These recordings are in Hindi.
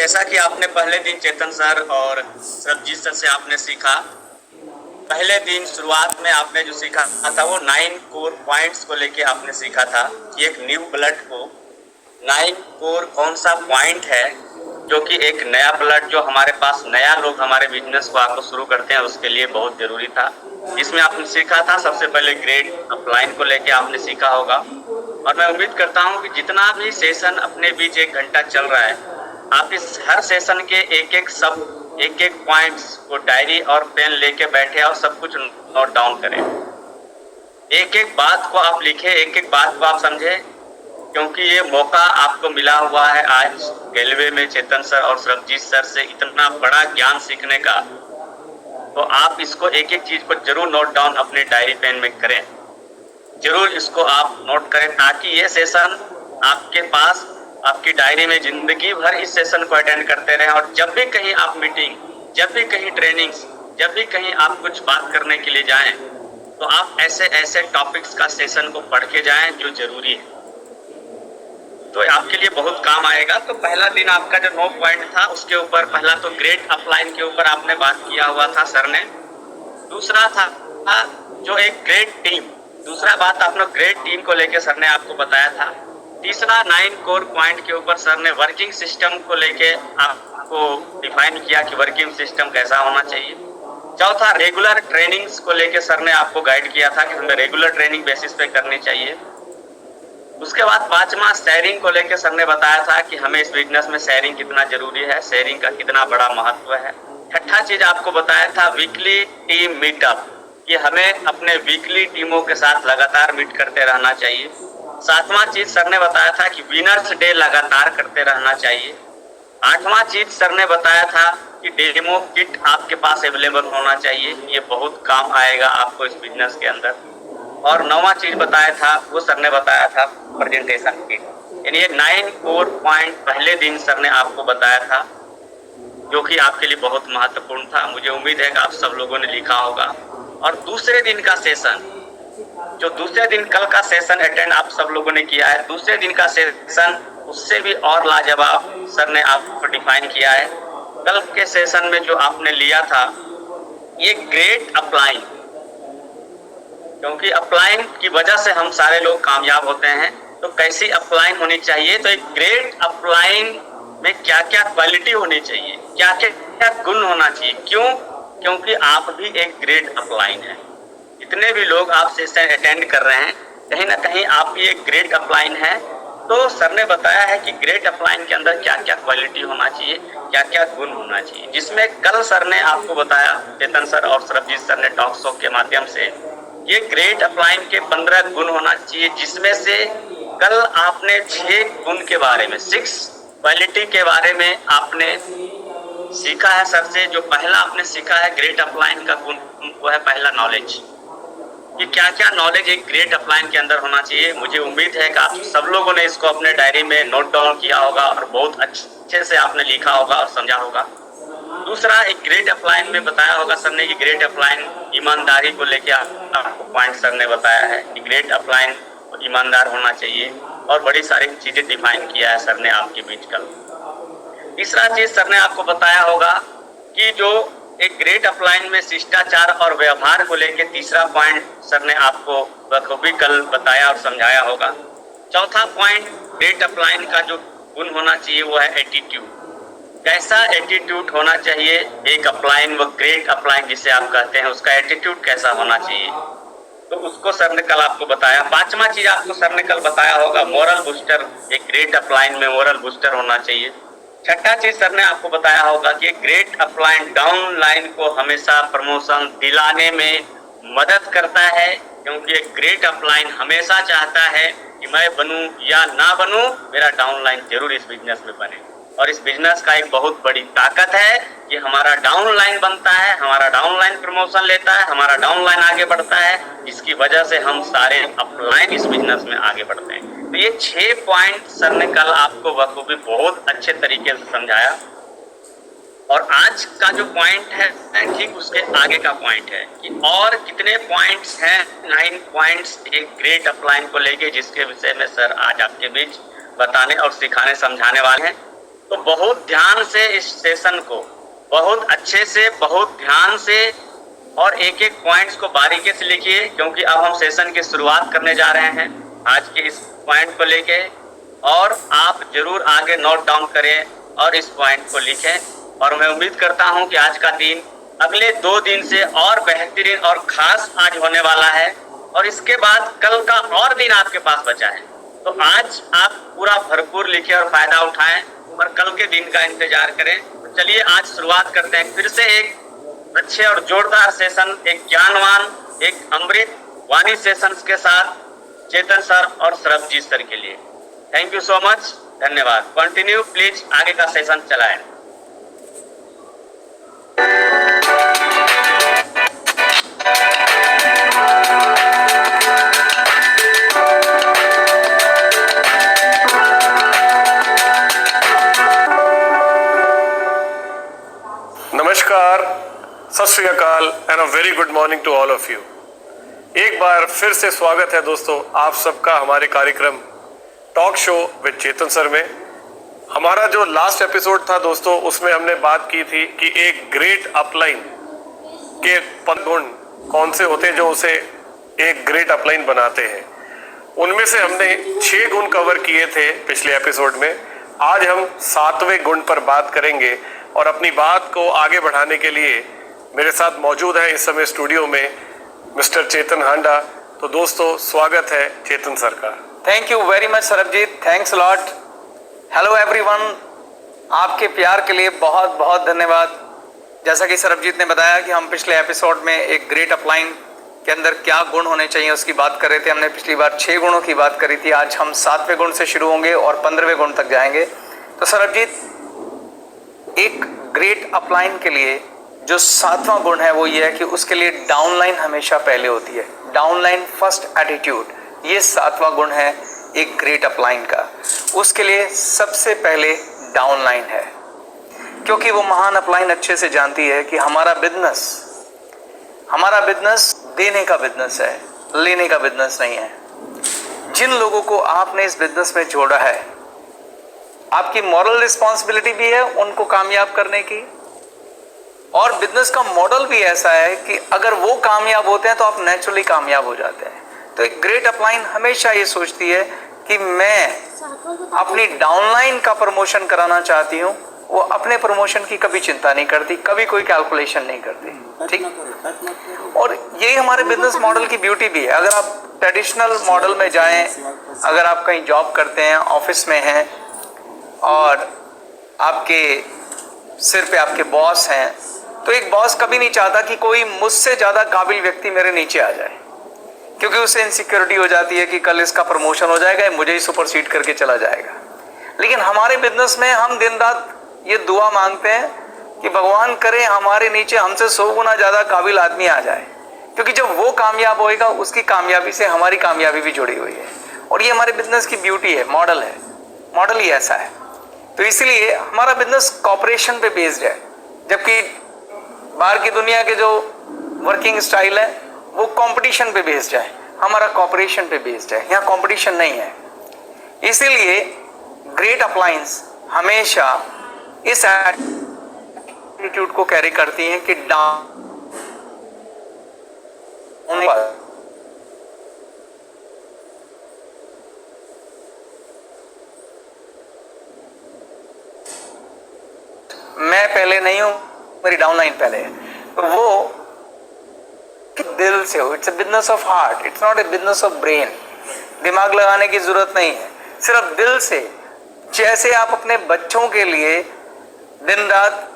जैसा कि आपने पहले दिन चेतन सर और सरबजीत सर से आपने सीखा, पहले दिन शुरुआत में आपने जो सीखा था वो 9 कोर पॉइंट्स को लेके आपने सीखा था कि एक न्यू ब्लड को 9 कोर कौन सा पॉइंट है जो कि एक नया ब्लड जो हमारे पास नया लोग हमारे बिजनेस को आपको शुरू करते हैं उसके लिए बहुत जरूरी था। इसमें आपने सीखा था सबसे पहले ग्रेड अपलाइन को लेके आपने सीखा होगा, और मैं उम्मीद करता हूं कि जितना भी सेशन अपने बीच 1 घंटा चल रहा है, आप इस हर सेशन के एक एक पॉइंट्स को डायरी और पेन लेके बैठे और सब कुछ नोट डाउन करें। एक एक बात को आप लिखे, एक एक बात को आप समझे, क्योंकि ये मौका आपको मिला हुआ है आज रेलवे में चेतन सर और सरबजीत सर से इतना बड़ा ज्ञान सीखने का। तो आप इसको एक एक चीज को जरूर नोट डाउन अपने डायरी पेन में करें, जरूर इसको आप नोट करें ताकि ये सेशन आपके पास आपकी डायरी में जिंदगी भर इस सेशन को अटेंड करते रहें। और जब भी कहीं आप मीटिंग, जब भी कहीं ट्रेनिंग्स, जब भी कहीं आप कुछ बात करने के लिए जाएं तो आप ऐसे ऐसे टॉपिक्स का सेशन को पढ़ के जाएं जो जरूरी है, तो आपके लिए बहुत काम आएगा। तो पहला दिन आपका जो 9 पॉइंट था उसके ऊपर पहला तो ग्रेट अपलाइन के ऊपर आपने बात किया हुआ था सर ने। दूसरा था जो एक ग्रेट टीम, दूसरा बात आपने ग्रेट टीम को लेके सर ने आपको बताया था। तीसरा 9 कोर पॉइंट के ऊपर सर ने वर्किंग सिस्टम को लेके आपको डिफाइन किया कि वर्किंग सिस्टम कैसा होना चाहिए। चौथा रेगुलर ट्रेनिंग्स को लेके सर ने आपको गाइड किया था कि हमें रेगुलर ट्रेनिंग बेसिस पे करनी चाहिए। उसके बाद पांचवा शेयरिंग को लेके सर ने बताया था कि हमें इस बिजनेस में शेयरिंग कितना जरूरी है, शेयरिंग का कितना बड़ा महत्व है। छठा चीज आपको बताया था वीकली टीम मीटअप, कि हमें अपने वीकली टीमों के साथ लगातार मीट करते रहना चाहिए। सातवां चीज सर ने बताया था कि विनर्स डे लगातार करते रहना चाहिए। आठवां चीज सर ने बताया था कि डेमो किट आपके पास अवेलेबल होना चाहिए, ये बहुत काम आएगा आपको इस बिजनेस के अंदर। और नौवां चीज बताया था वो सर ने बताया था प्रेजेंटेशन किट, यानी ये 9 कोर पॉइंट पहले दिन सर ने आपको बताया था जो कि आपके लिए बहुत महत्वपूर्ण था। मुझे उम्मीद है कि आप सब लोगों ने लिखा होगा। और दूसरे दिन का सेशन, जो दूसरे दिन कल का सेशन अटेंड आप सब लोगों ने किया है, दूसरे दिन का सेशन उससे भी और लाजवाब सर ने आपको डिफाइन किया है। कल के सेशन में जो आपने लिया था ये ग्रेट अपलाइन, क्योंकि अपलाइन की वजह से हम सारे लोग कामयाब होते हैं। तो कैसी अपलाइन होनी चाहिए, तो एक ग्रेट अपलाइन में क्या क्या क्वालिटी होनी चाहिए, क्या क्या गुण होना चाहिए। क्यों? क्योंकि आप भी एक ग्रेट अपलाइन है। जितने भी लोग आप सेशन अटेंड कर रहे हैं कहीं ना कहीं आप भी एक ग्रेट अपलाइन है। तो सर ने बताया है कि ग्रेट अपलाइन के अंदर क्या क्या क्वालिटी होना चाहिए, क्या क्या गुण होना चाहिए, जिसमें कल सर ने आपको बताया, चेतन सर और सरबजीत सर ने टॉक शो के माध्यम से, ये ग्रेट अपलाइन के 15 गुण होना चाहिए, जिसमें से कल आपने 6 गुण के बारे में, 6 क्वालिटी के बारे में आपने सीखा है सर से। जो पहला आपने सीखा है ग्रेट अपलाइन का गुण वो है पहला नॉलेज, कि क्या क्या नॉलेज एक ग्रेट अपलाइन के अंदर होना चाहिए। मुझे उम्मीद है कि आप सब लोगों ने इसको अपने डायरी में नोट डाउन किया होगा और बहुत अच्छे से आपने लिखा होगा और समझा होगा। दूसरा एक ग्रेट अपलाइन में बताया होगा सर ने कि ग्रेट अपलाइन ईमानदारी को लेके आपको पॉइंट सर ने बताया है कि ग्रेट अपलाइन ईमानदार होना चाहिए, और बड़ी सारी चीजें डिफाइन किया है सर ने आपके बीच कल। तीसरा चीज सर ने आपको बताया होगा कि जो एक ग्रेट अपलाइन में शिष्टाचार और व्यवहार को लेके तीसरा पॉइंट सर ने आपको बखूबी कल बताया और समझाया होगा। चौथा पॉइंट ग्रेट अपलाइन का जो गुण होना चाहिए वो है एटीट्यूड, कैसा एटीट्यूड होना चाहिए एक अपलाइन, वो ग्रेट अपलाइन जिसे आप कहते हैं उसका एटीट्यूड कैसा होना चाहिए, तो उसको सर ने कल आपको बताया। पांचवा चीज आपको सर ने कल बताया होगा मोरल बूस्टर, एक ग्रेट अपलाइन में मोरल बूस्टर होना चाहिए। छठा चीज सर ने आपको बताया होगा कि ग्रेट अपलाइन डाउन लाइन को हमेशा प्रमोशन दिलाने में मदद करता है, क्योंकि एक ग्रेट अपलाइन हमेशा चाहता है कि मैं बनूं या ना बनूं, मेरा डाउन लाइन जरूर इस बिजनेस में बने। और इस बिजनेस का एक बहुत बड़ी ताकत है कि हमारा डाउन लाइन बनता है, हमारा डाउन लाइन प्रमोशन लेता है, हमारा डाउन लाइन आगे बढ़ता है, जिसकी वजह से हम सारे अपलाइन इस बिजनेस में आगे बढ़ते हैं। तो ये 6 पॉइंट सर ने कल आपको बखूबी बहुत अच्छे तरीके से समझाया। और आज का जो पॉइंट है ठीक उसके आगे का पॉइंट है कि और कितने पॉइंट्स हैं, 9 पॉइंट्स एक ग्रेट अपलाइन को लेके, जिसके विषय में सर आज आपके बीच बताने और सिखाने समझाने वाले हैं। तो बहुत ध्यान से इस सेशन को बहुत अच्छे से, बहुत ध्यान से और एक एक पॉइंट्स को बारीकी से लिखिए, क्योंकि अब हम सेशन की शुरुआत करने जा रहे हैं आज के इस पॉइंट को लेके। और आप जरूर आगे नोट डाउन करें और इस पॉइंट को लिखें। और मैं उम्मीद करता हूं कि आज का दिन अगले 2 दिन से और बेहतरीन और खास आज होने वाला है, और इसके बाद कल का और दिन आपके पास बचा है। तो आज आप पूरा भरपूर लिखें और फायदा उठाएं, और कल के दिन का इंतजार करें। तो चलिए आज शुरुआत करते हैं फिर से एक अच्छे और जोरदार सेशन, एक ज्ञानवान, एक अमृत वाणी सेशंस के साथ चेतन सर और सरबजीत सर के लिए। थैंक यू सो मच, धन्यवाद। कंटिन्यू प्लीज, आगे का सेशन चलाएं। नमस्कार, Sat Sri Akal and a very good morning to all of you. एक बार फिर से स्वागत है दोस्तों आप सबका हमारे कार्यक्रम talk show with Chetan sir में। हमारा जो लास्ट एपिसोड था दोस्तों, उसमें हमने बात की थी कि एक ग्रेट अपलाइन के 5 गुण कौन से होते हैं जो उसे एक ग्रेट अपलाइन बनाते हैं। उनमें से हमने 6 गुण कवर किए थे पिछले एपिसोड में। आज हम 7वें गुण पर बात करेंगे, और अपनी बात को आगे बढ़ाने के लिए मेरे साथ मौजूद है इस समय स्टूडियो में मिस्टर चेतन हांडा। तो दोस्तों स्वागत है चेतन सर का। Thank you very much Sarabjit, thanks lot. Hello everyone, आपके प्यार के लिए बहुत बहुत धन्यवाद। जैसा कि सरबजीत ने बताया कि हम पिछले एपिसोड में एक ग्रेट अपलाइन के अंदर क्या गुण होने चाहिए उसकी बात कर रहे थे। हमने पिछली बार 6 गुणों की बात करी थी। आज हम 7वें गुण से शुरू होंगे और 15वें गुण तक जाएंगे। तो सरबजीत, एक ग्रेट अपलाइन के लिए जो 7वां गुण है वो ये है कि उसके लिए डाउनलाइन हमेशा पहले होती है। डाउनलाइन फर्स्ट एटीट्यूड, ये 7वां गुण है एक ग्रेट अपलाइन का। उसके लिए सबसे पहले डाउनलाइन है, क्योंकि वो महान अपलाइन अच्छे से जानती है कि हमारा बिजनेस देने का बिजनेस है, लेने का बिजनेस नहीं है। जिन लोगों को आपने इस बिजनेस में जोड़ा है, आपकी मॉरल रिस्पॉन्सिबिलिटी भी है उनको कामयाब करने की, और बिजनेस का मॉडल भी ऐसा है कि अगर वो कामयाब होते हैं तो आप नेचुरली कामयाब हो जाते हैं। तो एक ग्रेट अपलाइन हमेशा ये सोचती है कि मैं अपनी डाउनलाइन का प्रमोशन कराना चाहती हूँ। वो अपने प्रमोशन की कभी चिंता नहीं करती, कभी कोई कैलकुलेशन नहीं करती। ठीक, और यही हमारे बिजनेस मॉडल की ब्यूटी भी है। अगर आप ट्रेडिशनल मॉडल में जाएं, अगर आप कहीं जॉब करते हैं, ऑफिस में हैं और आपके सिर पे आपके बॉस हैं, तो एक बॉस कभी नहीं चाहता कि कोई मुझसे ज़्यादा काबिल व्यक्ति मेरे नीचे आ जाए, क्योंकि उससे इनसिक्योरिटी हो जाती है कि कल इसका प्रमोशन हो जाएगा, मुझे ही सुपरसीड करके चला जाएगा। लेकिन हमारे बिजनेस में हम दिन रात ये दुआ मांगते हैं कि भगवान करे हमारे नीचे हमसे 100 गुना ज़्यादा काबिल आदमी आ जाए, क्योंकि जब वो कामयाब होएगा उसकी कामयाबी से हमारी कामयाबी भी जुड़ी हुई है। और ये हमारे बिजनेस की ब्यूटी है, मॉडल ही ऐसा है। तो इसलिए हमारा बिजनेस कॉपरेशन पे बेस्ड है, जबकि बाहर की दुनिया के जो वर्किंग स्टाइल है वो कंपटीशन पे बेस्ड है। हमारा कॉपरेशन पे बेस्ड है, यहाँ कंपटीशन नहीं है। इसीलिए ग्रेट अपलाइंस हमेशा इस एटीट्यूड को कैरी करती हैं कि मैं पहले नहीं हूं, मेरी डाउनलाइन पहले है। तो वो दिल से हो, it's a business of heart, it's not a business of brain. दिमाग लगाने की जरूरत नहीं है, सिर्फ दिल से। जैसे आप अपने बच्चों के लिए दिन रात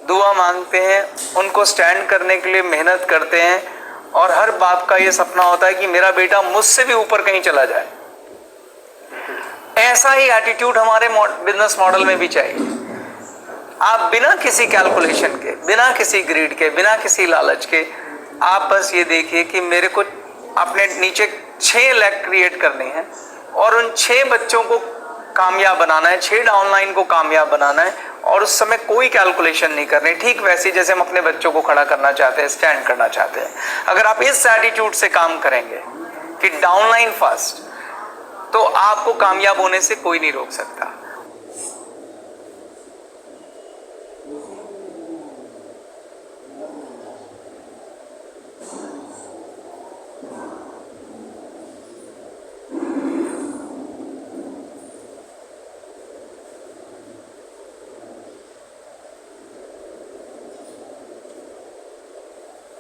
दुआ मांगते हैं, उनको स्टैंड करने के लिए मेहनत करते हैं, और हर बाप का ये सपना होता है कि मेरा बेटा मुझसे भी ऊपर कहीं चला जाए, ऐसा ही एटीट्यूड हमारे बिजनेस मॉडल में भी चाहिए। आप बिना किसी कैलकुलेशन के, बिना किसी ग्रीड के, बिना किसी लालच के, आप बस ये देखिए कि मेरे को अपने नीचे 6 लैख क्रिएट करने हैं और उन 6 बच्चों को कामयाब बनाना है, 6 डाउनलाइन को कामयाब बनाना है, और उस समय कोई कैलकुलेशन नहीं करनी। ठीक वैसे जैसे हम अपने बच्चों को खड़ा करना चाहते हैं, स्टैंड करना चाहते हैं। अगर आप इस एटीट्यूड से काम करेंगे कि डाउनलाइन फर्स्ट, तो आपको कामयाब होने से कोई नहीं रोक सकता।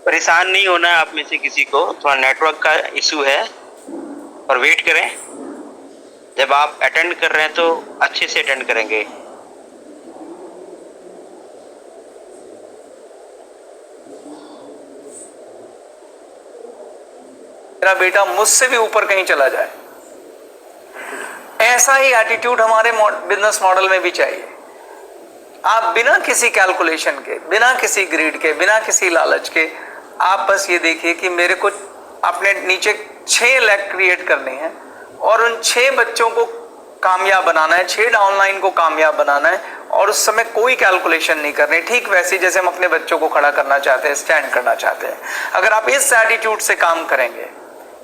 परेशान नहीं होना है आप में से किसी को, थोड़ा नेटवर्क का इशू है और वेट करें। जब आप अटेंड कर रहे हैं तो अच्छे से अटेंड करेंगे। मेरा बेटा मुझसे भी ऊपर कहीं चला जाए, ऐसा ही एटीट्यूड हमारे बिजनेस मॉडल में भी चाहिए। आप बिना किसी कैलकुलेशन के, बिना किसी ग्रीड के, बिना किसी लालच के, आप बस ये देखिए कि मेरे को अपने नीचे 6 लैख क्रिएट करने हैं और उन 6 बच्चों को कामयाब बनाना है, 6 डाउनलाइन को कामयाब बनाना है, और उस समय कोई कैलकुलेशन नहीं करनी। ठीक वैसे जैसे हम अपने बच्चों को खड़ा करना चाहते हैं, स्टैंड करना चाहते हैं। अगर आप इस एटीट्यूड से काम करेंगे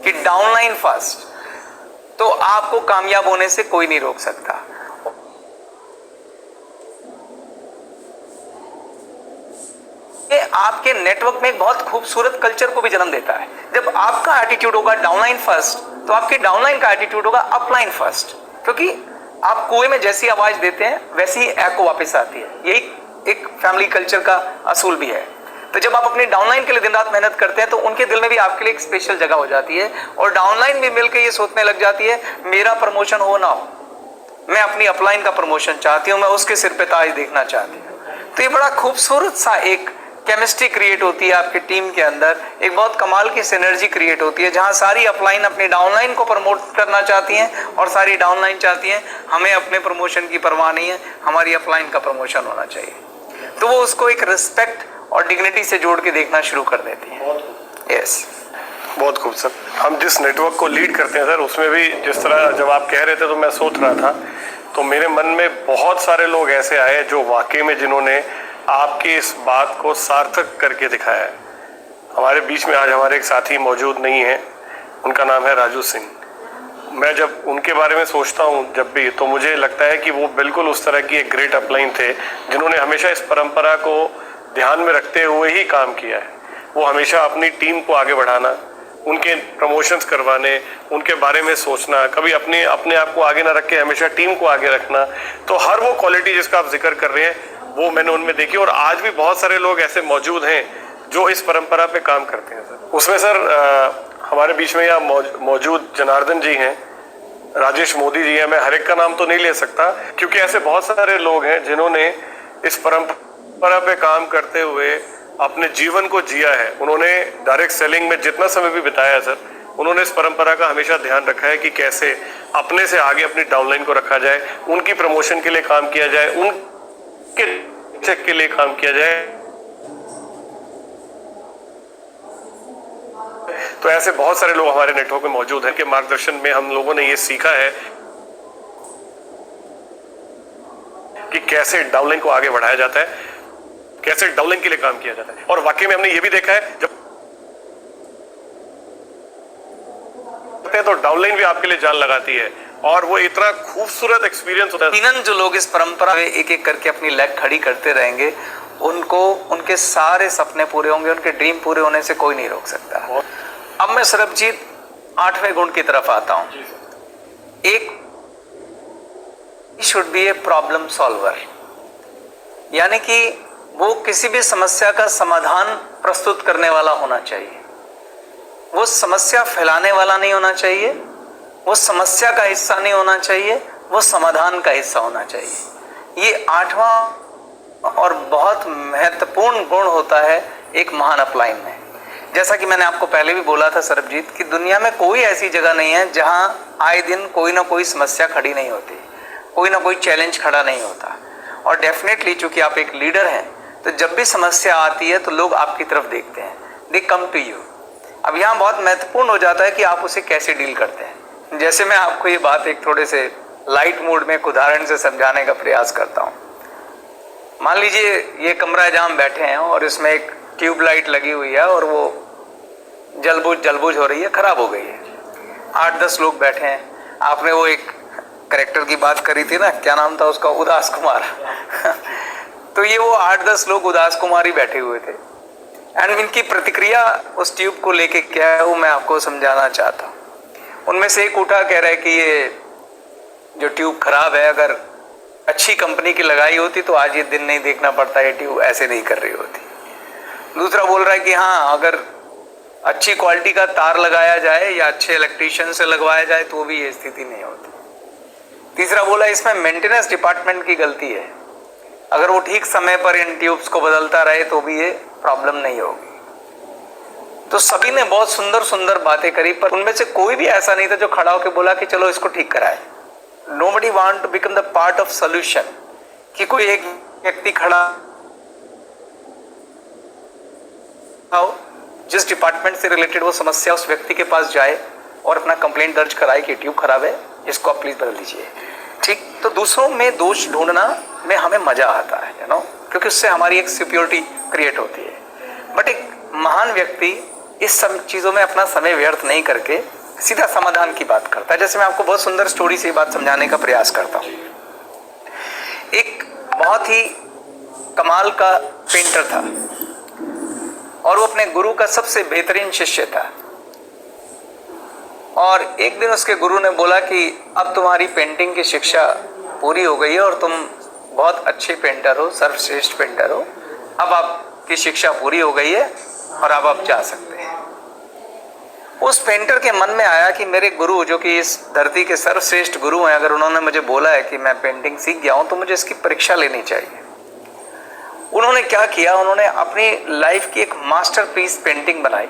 कि डाउनलाइन फर्स्ट, तो आपको कामयाब होने से कोई नहीं रोक सकता। ये आपके नेटवर्क में एक बहुत खूबसूरत कल्चर को भी जन्म देता है। जब आपका एटीट्यूड होगा डाउनलाइन फर्स्ट, तो आपके डाउनलाइन का एटीट्यूड होगा अपलाइन फर्स्ट, क्योंकि आप कुएं में जैसी आवाज देते हैं वैसी ही एको वापस आती है। यही एक फैमिली कल्चर का असूल भी है। तो जब आप अपनी डाउनलाइन के लिए दिन रात मेहनत करते हैं तो उनके दिल में भी आपके लिए एक स्पेशल जगह हो जाती है, और डाउनलाइन भी मिलकर ये सोचने लग जाती है मेरा प्रमोशन हो ना हो, मैं अपनी अपलाइन का प्रमोशन चाहती हूँ, मैं उसके सिर पे ताज देखना चाहती हूँ। तो ये बड़ा खूबसूरत सा एक केमिस्ट्री क्रिएट होती है आपकी टीम के अंदर, एक बहुत कमाल की सिनर्जी क्रिएट होती है, जहां सारी अपलाइन अपनी डाउनलाइन को प्रमोट करना चाहती हैं और सारी डाउनलाइन चाहती हैं हमें अपने प्रमोशन की परवाह नहीं है, हमारी अपलाइन का प्रमोशन होना चाहिए। तो वो उसको एक रिस्पेक्ट और डिग्निटी से जोड़ के देखना शुरू कर देती है। यस, बहुत खूब सर। हम जिस नेटवर्क को लीड करते हैं सर, उसमें भी जिस तरह जब आप कह रहे थे तो मैं सोच रहा था, तो मेरे मन में बहुत सारे लोग ऐसे आए जो वाकई में जिन्होंने आपकी इस बात को सार्थक करके दिखाया है। हमारे बीच में आज हमारे एक साथी मौजूद नहीं है, उनका नाम है राजू सिंह। मैं जब उनके बारे में सोचता हूँ जब भी, तो मुझे लगता है कि वो बिल्कुल उस तरह की एक ग्रेट अपलाइन थे जिन्होंने हमेशा इस परंपरा को ध्यान में रखते हुए ही काम किया है। वो हमेशा अपनी टीम को आगे बढ़ाना, उनके प्रमोशंस करवाने, उनके बारे में सोचना, कभी अपने आप को आगे ना रख के हमेशा टीम को आगे रखना। तो हर वो क्वालिटी जिसका आप जिक्र कर रहे हैं वो मैंने उनमें देखी, और आज भी बहुत सारे लोग ऐसे मौजूद हैं जो इस परंपरा पे काम करते हैं सर। उसमें सर हमारे बीच में यहाँ मौजूद जनार्दन जी हैं, राजेश मोदी जी हैं। मैं हर एक का नाम तो नहीं ले सकता क्योंकि ऐसे बहुत सारे लोग हैं जिन्होंने इस परंपरा पे काम करते हुए अपने जीवन को जिया है। उन्होंने डायरेक्ट सेलिंग में जितना समय भी बिताया है सर, उन्होंने इस परंपरा का हमेशा ध्यान रखा है कि कैसे अपने से आगे अपनी डाउनलाइन को रखा जाए, उनकी प्रमोशन के लिए काम किया जाए, उनके चेक के लिए काम किया जाए। तो ऐसे बहुत सारे लोग हमारे नेटवर्क में मौजूद हैं कि मार्गदर्शन में हम लोगों ने ये सीखा है कि कैसे डाउनलाइन को आगे बढ़ाया जाता है, कैसे डाउनलाइन के लिए काम किया जाता है। और वाकई में हमने ये भी देखा है जब तो डाउनलाइन भी आपके लिए जान लगाती है, और वो इतना खूबसूरत एक्सपीरियंस होता है। यकीनन जो लोग इस परंपरा में एक एक करके अपनी लेग खड़ी करते रहेंगे, उनको उनके सारे सपने पूरे होंगे, उनके ड्रीम पूरे होने से कोई नहीं रोक सकता। अब मैं सरबजीत 8वें गुण की तरफ आता हूं। एक should be a problem solver, यानी कि वो किसी भी समस्या का समाधान प्रस्तुत करने वाला होना चाहिए। वो समस्या फैलाने वाला नहीं होना चाहिए, वो समस्या का हिस्सा नहीं होना चाहिए, वो समाधान का हिस्सा होना चाहिए। ये 8वां और बहुत महत्वपूर्ण गुण होता है एक महान अपलाइन में। जैसा कि मैंने आपको पहले भी बोला था सरबजीत, कि दुनिया में कोई ऐसी जगह नहीं है जहां आए दिन कोई ना कोई समस्या खड़ी नहीं होती, कोई ना कोई चैलेंज खड़ा नहीं होता। और डेफिनेटली चूंकि आप एक लीडर हैं, तो जब भी समस्या आती है तो लोग आपकी तरफ देखते हैं, दे कम टू यू। अब यहाँ बहुत महत्वपूर्ण हो जाता है कि आप उसे कैसे डील करते हैं। जैसे मैं आपको ये बात एक थोड़े से लाइट मूड में एक उदाहरण से समझाने का प्रयास करता हूँ। मान लीजिए ये कमरा जहाँ हम बैठे हैं और इसमें एक ट्यूबलाइट लगी हुई है और वो जलबुझ हो रही है, खराब हो गई है। 8-10 लोग बैठे हैं। आपने वो एक कैरेक्टर की बात करी थी ना, क्या नाम था उसका, उदास कुमार तो ये वो 8-10 लोग उदास कुमार ही बैठे हुए थे, एंड इनकी प्रतिक्रिया उस ट्यूब को लेके क्या है वो मैं आपको समझाना चाहता हूँ। उनमें से एक उठा, कह रहा है कि ये जो ट्यूब खराब है, अगर अच्छी कंपनी की लगाई होती तो आज ये दिन नहीं देखना पड़ता, ये ट्यूब ऐसे नहीं कर रही होती। दूसरा बोल रहा है कि हाँ, अगर अच्छी क्वालिटी का तार लगाया जाए या अच्छे इलेक्ट्रीशियन से लगवाया जाए तो भी ये स्थिति नहीं होती। तीसरा बोला इसमें मेंटेनेंस डिपार्टमेंट की गलती है, अगर वो ठीक समय पर इन ट्यूब्स को बदलता रहे तो भी ये प्रॉब्लम नहीं होगी। तो सभी ने बहुत सुंदर सुंदर बातें करी, पर उनमें से कोई भी ऐसा नहीं था जो खड़ा होकर बोला कि चलो इसको ठीक कराए। Nobody want to become the part of solution, कि कोई एक व्यक्ति खड़ा हो जिस डिपार्टमेंट से रिलेटेड वो समस्या उस व्यक्ति के पास जाए और अपना कंप्लेंट दर्ज कराए कि ट्यूब खराब है, इसको आप प्लीज बदल दीजिए। ठीक, तो दूसरों में दोष ढूंढना में हमें मजा आता है, यू नो, क्योंकि उससे हमारी एक सिक्योरिटी क्रिएट होती है। बट एक महान व्यक्ति इस सब चीजों में अपना समय व्यर्थ नहीं करके सीधा समाधान की बात करता है। जैसे मैं आपको बहुत सुंदर स्टोरी से बात समझाने का प्रयास करता हूँ। एक बहुत ही कमाल का पेंटर था और वो अपने गुरु का सबसे बेहतरीन शिष्य था। और एक दिन उसके गुरु ने बोला कि अब तुम्हारी पेंटिंग की शिक्षा पूरी हो गई है और तुम बहुत अच्छे पेंटर हो, सर्वश्रेष्ठ पेंटर हो, अब आपकी शिक्षा पूरी हो गई है और अब आप जा सकते हैं। उस पेंटर के मन में आया कि मेरे गुरु, जो कि इस धरती के सर्वश्रेष्ठ गुरु हैं, अगर उन्होंने मुझे बोला है कि मैं पेंटिंग सीख गया हूं तो मुझे इसकी परीक्षा लेनी चाहिए। उन्होंने क्या किया, उन्होंने अपनी लाइफ की एक मास्टरपीस पेंटिंग बनाई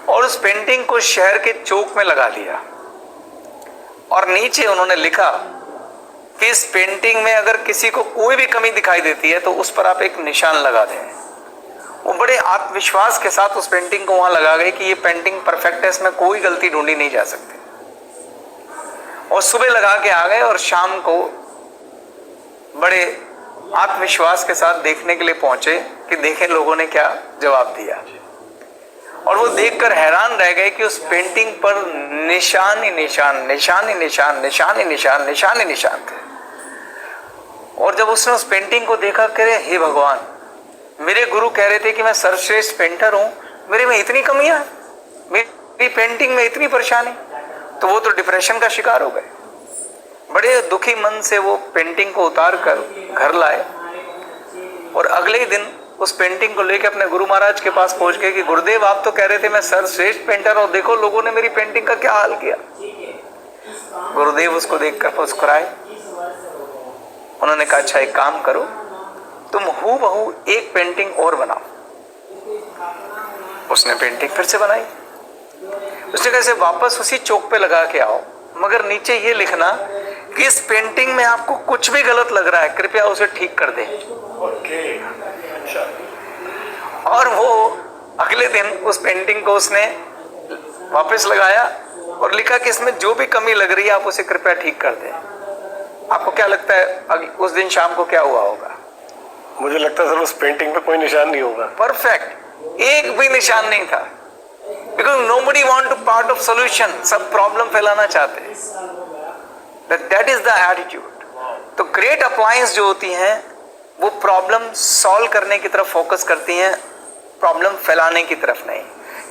और उस पेंटिंग को शहर के चौक में लगा दिया और नीचे उन्होंने लिखा कि इस पेंटिंग में अगर किसी को कोई भी कमी दिखाई देती है तो उस पर आप एक निशान लगा दें। वो बड़े आत्मविश्वास के साथ उस पेंटिंग को वहां लगा गए कि ये पेंटिंग परफेक्ट है, इसमें कोई गलती ढूंढी नहीं जा सकती। और सुबह लगा के आ गए और शाम को बड़े आत्मविश्वास के साथ देखने के लिए पहुंचे कि देखें लोगों ने क्या जवाब दिया। और वो देखकर हैरान रह गए कि उस पेंटिंग पर निशान ही निशान, निशान ही निशान, निशान ही निशान, निशान ही निशान थे। और जब उसने उस पेंटिंग को देखा, कह रहे हे भगवान, मेरे गुरु कह रहे थे कि मैं सर्वश्रेष्ठ पेंटर हूं, मेरे में इतनी कमियां, मेरी पेंटिंग में इतनी परेशानी। तो वो तो डिप्रेशन का शिकार हो गए। बड़े दुखी मन से वो पेंटिंग को उतार कर घर लाए और अगले ही दिन उस पेंटिंग को लेकर अपने गुरु महाराज के पास पहुंच गए कि गुरुदेव, आप तो कह रहे थे मैं सर्वश्रेष्ठ पेंटर हूं, देखो लोगों ने मेरी पेंटिंग का क्या हाल किया। गुरुदेव उसको देखकर मुस्कुराए। उन्होंने कहा अच्छा एक काम करो, तुम हूबहू एक पेंटिंग और बनाओ। उसने पेंटिंग फिर से बनाई। उसने कहा इसे वापस उसी चौक पे लगा के आओ, मगर नीचे ये लिखना कि इस पेंटिंग में आपको कुछ भी गलत लग रहा है, कृपया उसे ठीक कर दें। और वो अगले दिन उस पेंटिंग को उसने वापस लगाया और लिखा कि इसमें जो भी कमी लग रही है आप उसे कृपया ठीक कर दें। आपको क्या लगता है उस दिन शाम को क्या हुआ होगा? मुझे लगता है सर उस पेंटिंग पे कोई निशान नहीं होगा। परफेक्ट, एक भी निशान नहीं था। Because nobody want to part of solution, सब प्रॉब्लम फैलाना चाहते हैं। That is the attitude. तो ग्रेट अप्लायंस जो होती हैं वो प्रॉब्लम सॉल्व करने की तरफ फोकस करती हैं, प्रॉब्लम फैलाने की तरफ नहीं।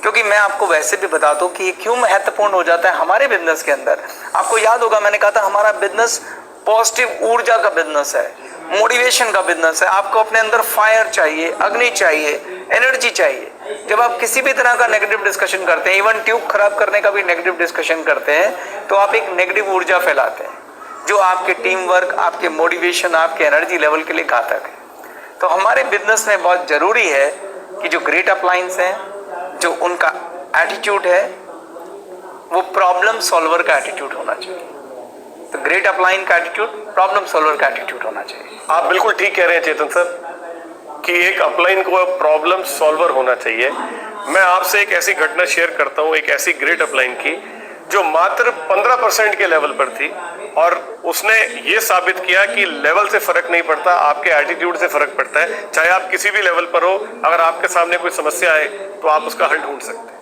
क्योंकि मैं आपको वैसे भी बता दूं कि ये क्यों महत्वपूर्ण हो जाता है हमारे बिजनेस के अंदर। आपको याद होगा मैंने कहा था हमारा बिजनेस पॉजिटिव ऊर्जा का बिजनेस है, मोटिवेशन का बिजनेस है। आपको अपने अंदर फायर चाहिए, अग्नि चाहिए, एनर्जी चाहिए। जब आप किसी भी तरह का नेगेटिव डिस्कशन करते हैं, इवन ट्यूब खराब करने का भी नेगेटिव डिस्कशन करते हैं, तो आप एक नेगेटिव ऊर्जा फैलाते हैं जो आपके टीम वर्क, आपके मोटिवेशन, आपके एनर्जी लेवल के लिए घातक है। तो हमारे बिजनेस में बहुत जरूरी है कि जो ग्रेट अप्लायंस हैं, जो उनका एटीट्यूड है वो प्रॉब्लम सॉल्वर का एटीट्यूड होना चाहिए। तो ग्रेट अप्लायंस का एटीट्यूड प्रॉब्लम सॉल्वर का एटीट्यूड होना चाहिए। आप बिल्कुल ठीक कह रहे हैं चेतन सर कि एक अपलाइन को प्रॉब्लम सॉल्वर होना चाहिए। मैं आपसे एक ऐसी घटना शेयर करता हूं, एक ऐसी ग्रेट अपलाइन की जो मात्र 15% के लेवल पर थी और उसने ये साबित किया कि लेवल से फर्क नहीं पड़ता, आपके एटीट्यूड से फर्क पड़ता है। चाहे आप किसी भी लेवल पर हो, अगर आपके सामने कोई समस्या आए तो आप उसका हल ढूंढ सकते हैं।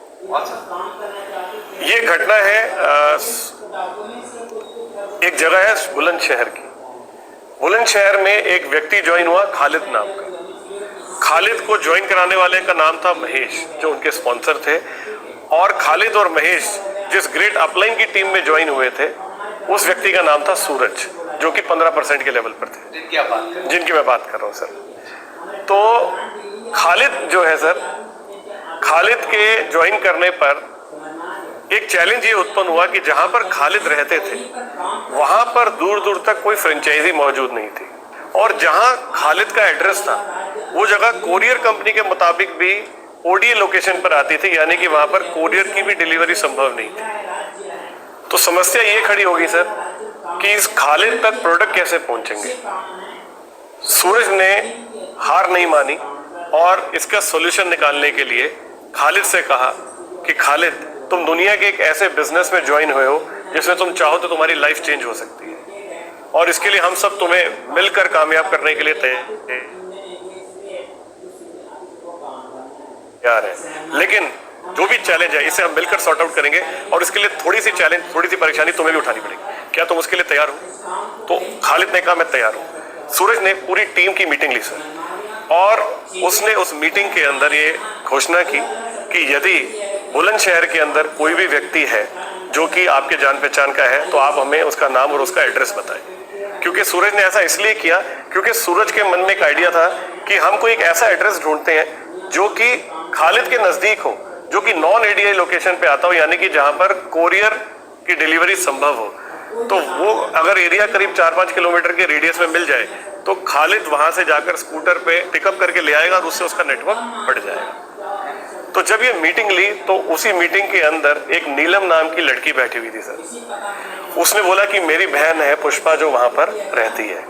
ये घटना है एक जगह है बुलंदशहर की। बुलंदशहर में एक व्यक्ति ज्वाइन हुआ, खालिद नाम का। खालिद को ज्वाइन कराने वाले का नाम था महेश, जो उनके स्पॉन्सर थे। और खालिद और महेश जिस ग्रेट अपलाइन की टीम में ज्वाइन हुए थे, उस व्यक्ति का नाम था सूरज, जो कि 15% के लेवल पर थे, जिनकी मैं बात कर रहा हूँ सर। तो खालिद जो है सर, खालिद के ज्वाइन करने पर एक चैलेंज ये उत्पन्न हुआ कि जहां पर खालिद रहते थे वहां पर दूर दूर तक कोई फ्रेंचाइजी मौजूद नहीं थी, और जहां खालिद का एड्रेस था वो जगह कोरियर कंपनी के मुताबिक भी ओडीए लोकेशन पर आती थी, यानी कि वहां पर कोरियर की भी डिलीवरी संभव नहीं थी। तो समस्या ये खड़ी होगी सर कि इस खालिद तक प्रोडक्ट कैसे पहुंचेंगे। सूरज ने हार नहीं मानी और इसका सॉल्यूशन निकालने के लिए खालिद से कहा कि खालिद, तुम दुनिया के एक ऐसे बिजनेस में ज्वाइन हुए हो जिसमें तुम चाहो तो तुम्हारी लाइफ चेंज हो सकती है, और इसके लिए हम सब तुम्हें मिलकर कामयाब करने के लिए तैयार है। लेकिन जो भी चैलेंज है इसे हम मिलकर सॉर्ट आउट करेंगे, और इसके लिए थोड़ी सी चैलेंज, थोड़ी सी परेशानी तुम्हें भी उठानी पड़ेगी। क्या तुम उसके लिए तैयार हो? तो खालिद ने कहा मैं तैयार हूं। सूरज ने पूरी टीम की मीटिंग ली सर, और उसने उस मीटिंग के अंदर ये घोषणा की कि यदि बुलंदशहर के अंदर कोई भी व्यक्ति है जो कि आपके जान पहचान का है तो आप हमें उसका नाम और उसका एड्रेस बताएं। क्योंकि सूरज ने ऐसा इसलिए किया क्योंकि सूरज के मन में एक आइडिया था कि हम कोई एक ऐसा एड्रेस ढूंढते हैं जो कि खालिद के नजदीक हो, जो कि नॉन एडीआई लोकेशन पे आता हो, यानी कि जहां पर कोरियर की डिलीवरी संभव हो। तो वो अगर एरिया करीब 4-5 किलोमीटर के रेडियस में मिल जाए तो खालिद वहां से जाकर स्कूटर पे पिकअप करके ले आएगा और उससे उसका नेटवर्क बढ़ जाएगा। तो जब ये मीटिंग ली तो उसी मीटिंग के अंदर एक नीलम नाम की लड़की बैठी हुई थी सर। उसने बोला कि मेरी बहन है पुष्पा जो वहां पर रहती है।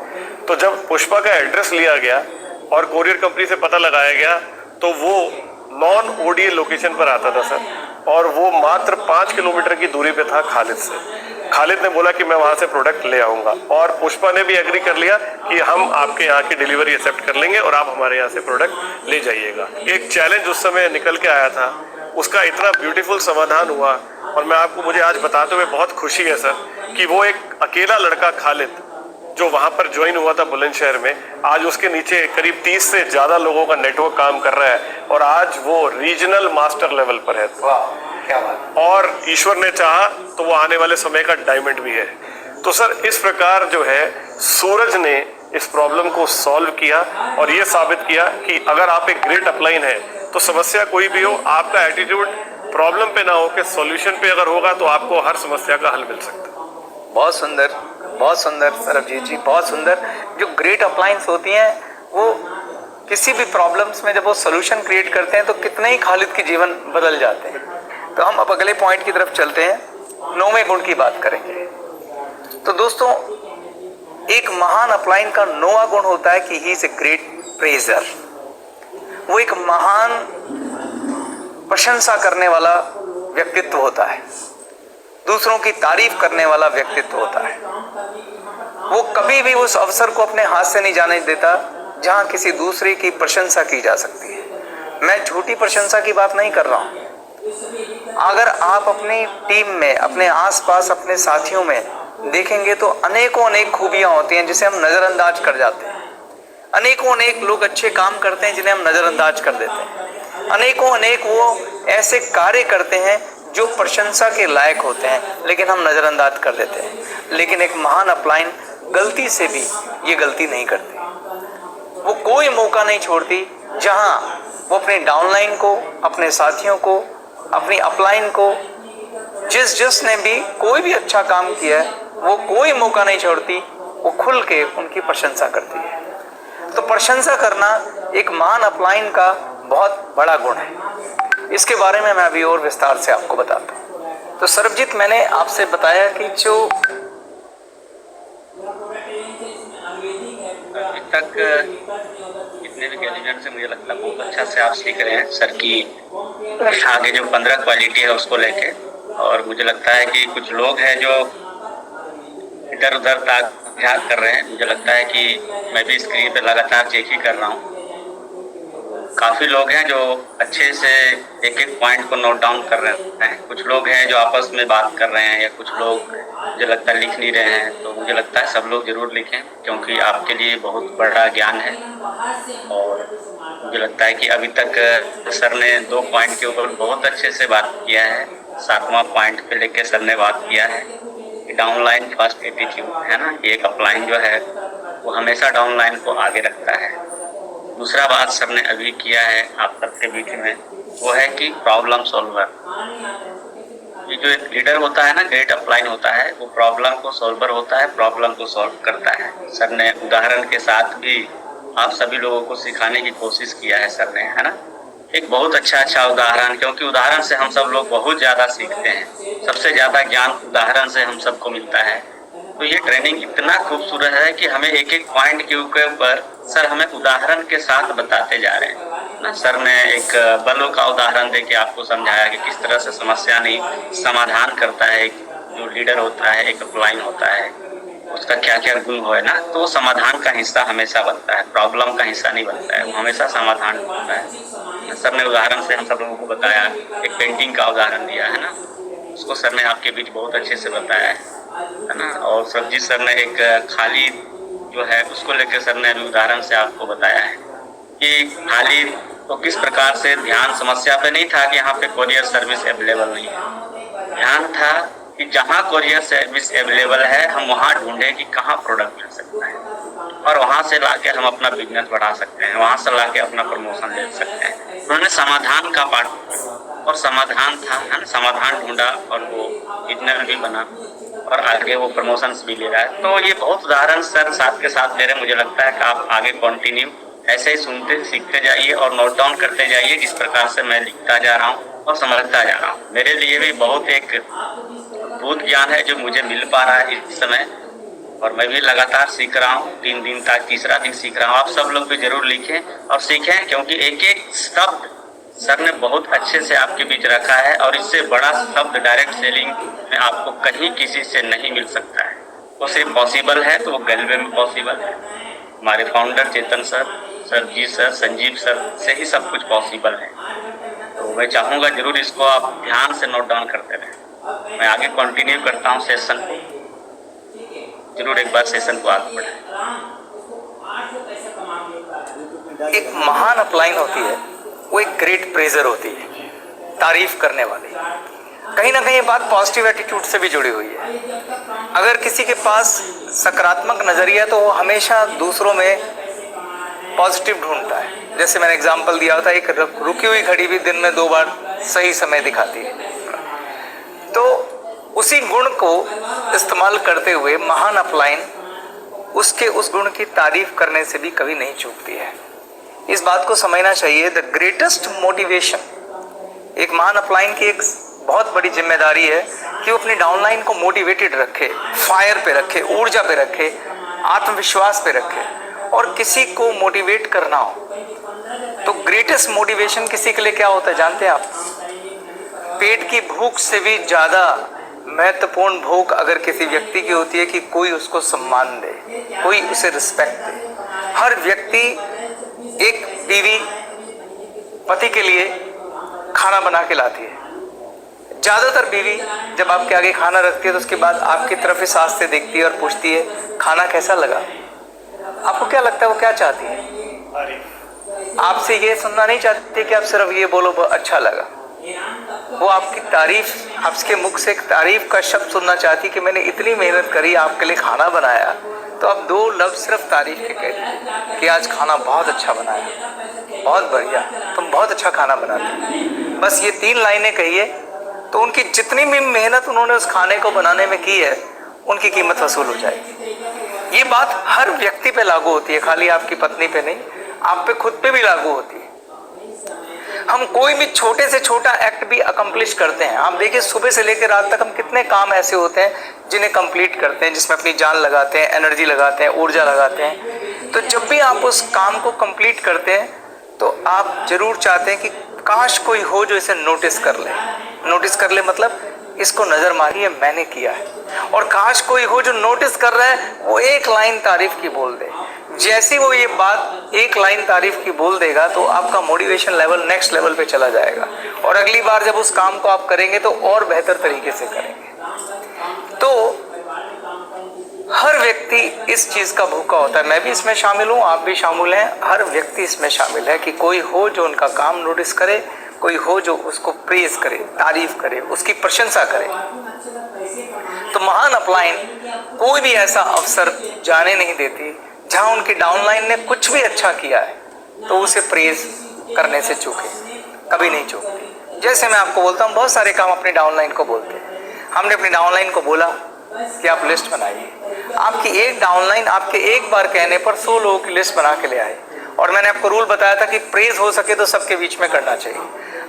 तो जब पुष्पा का एड्रेस लिया गया और कोरियर कंपनी से पता लगाया गया तो वो नॉन ओडीए लोकेशन पर आता था सर, और वो मात्र 5 किलोमीटर की दूरी पे था खालिद से। खालिद ने बोला कि मैं वहां से प्रोडक्ट ले आऊंगा, और पुष्पा ने भी एग्री कर लिया कि हम आपके यहाँ की डिलीवरी एक्सेप्ट कर लेंगे और आप हमारे यहाँ से प्रोडक्ट ले जाइएगा। एक चैलेंज उस समय निकल के आया था, उसका इतना ब्यूटीफुल समाधान हुआ, और मैं आपको, मुझे आज बताते हुए बहुत खुशी है सर कि वो एक अकेला लड़का खालिद जो वहां पर ज्वाइन हुआ था बुलंदशहर में, आज उसके नीचे करीब 30 से ज्यादा लोगों का नेटवर्क काम कर रहा है, और आज वो रीजनल मास्टर लेवल पर है। क्या बात। और ईश्वर ने चाहा तो वो आने वाले समय का डायमंड भी है। तो सर इस प्रकार जो है सूरज ने इस प्रॉब्लम को सॉल्व किया और ये साबित किया कि अगर आप एक ग्रेट अपलाइन है तो समस्या कोई भी हो, आपका एटीट्यूड प्रॉब्लम पे ना हो कि सॉल्यूशन पे अगर होगा तो आपको हर समस्या का हल मिल सकता है। बहुत सुंदर सरबजीत जी, बहुत सुंदर। जो ग्रेट अप्लायंस होती हैं वो किसी भी प्रॉब्लम्स में जब वो सोल्यूशन क्रिएट करते हैं तो कितने ही खालिद के जीवन बदल जाते हैं। तो हम अब अगले पॉइंट की तरफ चलते हैं, 9वें गुण की बात करेंगे। तो दोस्तों, एक महान अपलाइन का 9वां गुण होता है कि he is a great pleasure. वो एक महान प्रशंसा करने वाला व्यक्तित्व होता है, दूसरों की तारीफ करने वाला व्यक्तित्व होता है। वो कभी भी उस अवसर को अपने हाथ से नहीं जाने देता जहां किसी दूसरे की प्रशंसा की जा सकती है। मैं झूठी प्रशंसा की बात नहीं कर रहा हूं। अगर आप अपनी टीम में, अपने आसपास, अपने साथियों में देखेंगे तो अनेकों अनेक खूबियां होती हैं जिसे हम नजरअंदाज कर जाते हैं। अनेकों अनेक लोग अच्छे काम करते हैं जिन्हें हम नजरअंदाज कर देते हैं। अनेकों अनेक वो ऐसे कार्य करते हैं जो प्रशंसा के लायक होते हैं लेकिन हम नजरअंदाज कर देते हैं। लेकिन एक महान अपलाइन गलती से भी ये गलती नहीं करती। वो कोई मौका नहीं छोड़ती जहां वो अपने डाउनलाइन को, अपने साथियों को, अपनी अपलाइन को, जिसने भी कोई भी अच्छा काम किया है वो कोई मौका नहीं छोड़ती, वो खुल के उनकी प्रशंसा करती है। तो प्रशंसा करना एक महान अपलाइन का बहुत बड़ा गुण है। इसके बारे में मैं अभी और विस्तार से आपको बताता हूँ। तो सरबजीत, मैंने आपसे बताया कि जो अभी तक जितने भी कैंडिडेट से मुझे लगता है बहुत अच्छा से आप सीख रहे हैं सर की आगे जो 15 क्वालिटी है उसको लेके। और मुझे लगता है कि कुछ लोग हैं जो इधर उधर ताक झाँक कर रहे हैं। मुझे लगता है कि मैं भी स्क्रीन पे लगातार चेक ही कर रहा हूँ। काफ़ी लोग हैं जो अच्छे से एक एक पॉइंट को नोट डाउन कर रहे हैं। कुछ लोग हैं जो आपस में बात कर रहे हैं, या कुछ लोग मुझे लगता है लिख नहीं रहे हैं। तो मुझे लगता है सब लोग ज़रूर लिखें क्योंकि आपके लिए बहुत बड़ा ज्ञान है। और मुझे लगता है कि अभी तक सर ने 2 पॉइंट के ऊपर बहुत अच्छे से बात किया है। 7वां पॉइंट पे लेके सर ने बात किया है कि डाउनलाइन फर्स्ट एटीट्यूड है ना। एक अपलाइन जो है वो हमेशा डाउनलाइन को आगे रखता है। दूसरा बात सर ने अभी किया है आप सबके बीच में, वो है कि प्रॉब्लम सॉल्वर। ये जो एक लीडर होता है ना, ग्रेट अपलाइन होता है, वो प्रॉब्लम को सॉल्वर होता है, प्रॉब्लम को सॉल्व करता है। सर ने उदाहरण के साथ भी आप सभी लोगों को सिखाने की कोशिश किया है सर ने, है ना। एक बहुत अच्छा उदाहरण, क्योंकि उदाहरण से हम सब लोग बहुत ज़्यादा सीखते हैं। सबसे ज़्यादा ज्ञान उदाहरण से हम सबको मिलता है। तो ये ट्रेनिंग इतना खूबसूरत है कि हमें एक एक पॉइंट के ऊपर सर हमें उदाहरण के साथ बताते जा रहे हैं ना। सर ने एक बल्ब का उदाहरण देके आपको समझाया कि किस तरह से समस्या नहीं समाधान करता है। जो लीडर होता है, एक अपलाइन होता है, उसका क्या क्या गुण है ना, तो समाधान का हिस्सा हमेशा बनता है, प्रॉब्लम का हिस्सा नहीं बनता है, वो हमेशा समाधान बनता है। सर ने उदाहरण से हम सब लोगों को बताया, एक पेंटिंग का उदाहरण दिया है ना, उसको सर ने आपके बीच बहुत अच्छे से बताया है ना। और सरजीत सर ने एक खाली जो है उसको लेकर सर ने अभी उदाहरण से आपको बताया है कि खाली तो किस प्रकार से ध्यान समस्या पे नहीं था कि यहाँ पे कोरियर सर्विस अवेलेबल नहीं है। ध्यान था कि जहाँ कोरियर सर्विस अवेलेबल है हम वहाँ ढूंढे कि कहाँ प्रोडक्ट मिल सकता है, और वहाँ से लाके हम अपना बिजनेस बढ़ा सकते हैं, वहाँ से लाके अपना प्रमोशन ले सकते हैं। उन्होंने समाधान का पार्ट और समाधान था, है ना, समाधान ढूंढा और वो बिजनेस भी बना और आगे वो प्रमोशंस भी ले रहा है। तो ये बहुत उदाहरण सर साथ के साथ दे रहे हैं। मुझे लगता है कि आप आगे कंटिन्यू ऐसे ही सुनते सीखते जाइए और नोट डाउन करते जाइए, जिस प्रकार से मैं लिखता जा रहा हूँ और समझता जा रहा हूँ। मेरे लिए भी बहुत एक अद्भुत ज्ञान है जो मुझे मिल पा रहा है इस समय, और मैं भी लगातार सीख रहा हूँ। 3 दिन तक, तीसरा दिन सीख रहा हूँ। आप सब लोग भी जरूर लिखें और सीखें, क्योंकि एक एक शब्द सर ने बहुत अच्छे से आपके बीच रखा है, और इससे बड़ा शब्द डायरेक्ट सेलिंग में आपको कहीं किसी से नहीं मिल सकता है। वो सिर्फ पॉसिबल है तो वो गैलवे में पॉसिबल है। हमारे founder Chetan sir, Sarjeet sir, Sanjeev sir से ही सब कुछ पॉसिबल है। तो मैं चाहूँगा जरूर इसको आप ध्यान से नोट डाउन करते रहें। मैं आगे कंटिन्यू करता हूँ सेशन को, जरूर एक बार सेशन को आगे बढ़ाएं। एक महान अपलाइन होती है, वो एक ग्रेट प्रेजर होती है, तारीफ करने वाली। कहीं ना कहीं ये बात पॉजिटिव एटीट्यूड से भी जुड़ी हुई है। अगर किसी के पास सकारात्मक नजरिया तो वो हमेशा दूसरों में पॉजिटिव ढूंढता है। जैसे मैंने एग्जांपल दिया था, एक रुकी हुई घड़ी भी दिन में 2 बार सही समय दिखाती है। तो उसी गुण को इस्तेमाल करते हुए महान अपलाइन उसके उस गुण की तारीफ करने से भी कभी नहीं चूकती है। इस बात को समझना चाहिए। द ग्रेटेस्ट मोटिवेशन, एक महान अपलाइन की एक बहुत बड़ी जिम्मेदारी है कि वो अपनी डाउनलाइन को मोटिवेटेड रखे, फायर पे रखे, ऊर्जा पे रखे, आत्मविश्वास पे रखे। और किसी को मोटिवेट करना हो तो ग्रेटेस्ट मोटिवेशन किसी के लिए क्या होता है जानते हैं आप? पेट की भूख से भी ज्यादा महत्वपूर्ण भूख अगर किसी व्यक्ति की होती है कि कोई उसको सम्मान दे, कोई उसे रिस्पेक्ट दे। हर व्यक्ति एक बीवी पति के लिए खाना बना के लाती है। ज्यादातर बीवी जब आपके आगे खाना रखती है तो उसके बाद आपकी तरफ इस आस से देखती है और पूछती है खाना कैसा लगा। आपको क्या लगता है वो क्या चाहती है? आपसे ये सुनना नहीं चाहती कि आप सिर्फ ये बोलो अच्छा लगा। वो आपकी तारीफ, आपके मुख से एक तारीफ का शब्द सुनना चाहती कि मैंने इतनी मेहनत करी, आपके लिए खाना बनाया, तो आप 2 लफ्ज सिर्फ तारीफ के कह कि आज खाना बहुत अच्छा बनाया, बहुत बढ़िया, तुम बहुत अच्छा खाना बनाते हो। बस ये 3 लाइनें कहिए तो उनकी जितनी भी मेहनत उन्होंने उस खाने को बनाने में की है उनकी कीमत वसूल हो जाएगी। ये बात हर व्यक्ति पे लागू होती है, खाली आपकी पत्नी पे नहीं, आप पे खुद पे भी लागू होती है। हम कोई भी छोटे से छोटा एक्ट भी अकम्प्लिश करते हैं। आप देखिए सुबह से लेकर रात तक हम कितने काम ऐसे होते हैं जिन्हें कंप्लीट करते हैं, जिसमें अपनी जान लगाते हैं, एनर्जी लगाते हैं, ऊर्जा लगाते हैं। तो जब भी आप उस काम को कंप्लीट करते हैं तो आप जरूर चाहते हैं कि काश कोई हो जो इसे नोटिस कर ले। नोटिस कर ले मतलब इसको नजर मारिए मैंने किया है। और काश कोई हो जो नोटिस कर रहा है वो 1 लाइन तारीफ की बोल दे। जैसे वो ये बात 1 लाइन तारीफ की बोल देगा तो आपका मोटिवेशन लेवल नेक्स्ट लेवल पे चला जाएगा, और अगली बार जब उस काम को आप करेंगे तो और बेहतर तरीके से करेंगे। तो हर व्यक्ति इस चीज का भूखा होता है। मैं भी इसमें शामिल हूँ, आप भी शामिल हैं, हर व्यक्ति इसमें शामिल है कि कोई हो जो उनका काम नोटिस करे, कोई हो जो उसको प्रेज करे, तारीफ करे, उसकी प्रशंसा करे। तो महान अपलाइन कोई भी ऐसा अवसर जाने नहीं देती जहां उनकी डाउनलाइन ने कुछ भी अच्छा किया है, तो उसे प्रेज करने से चूके, कभी नहीं चूकते। जैसे मैं आपको बोलता हूँ, बहुत सारे काम अपनी डाउनलाइन को बोलते हैं। हमने अपनी डाउनलाइन को बोला कि आप लिस्ट बनाइए। आपकी एक डाउनलाइन आपके एक बार कहने पर 100 लोगों की लिस्ट बना के ले आए। और मैंने आपको रूल बताया था कि प्रेज हो सके तो सबके बीच में करना चाहिए।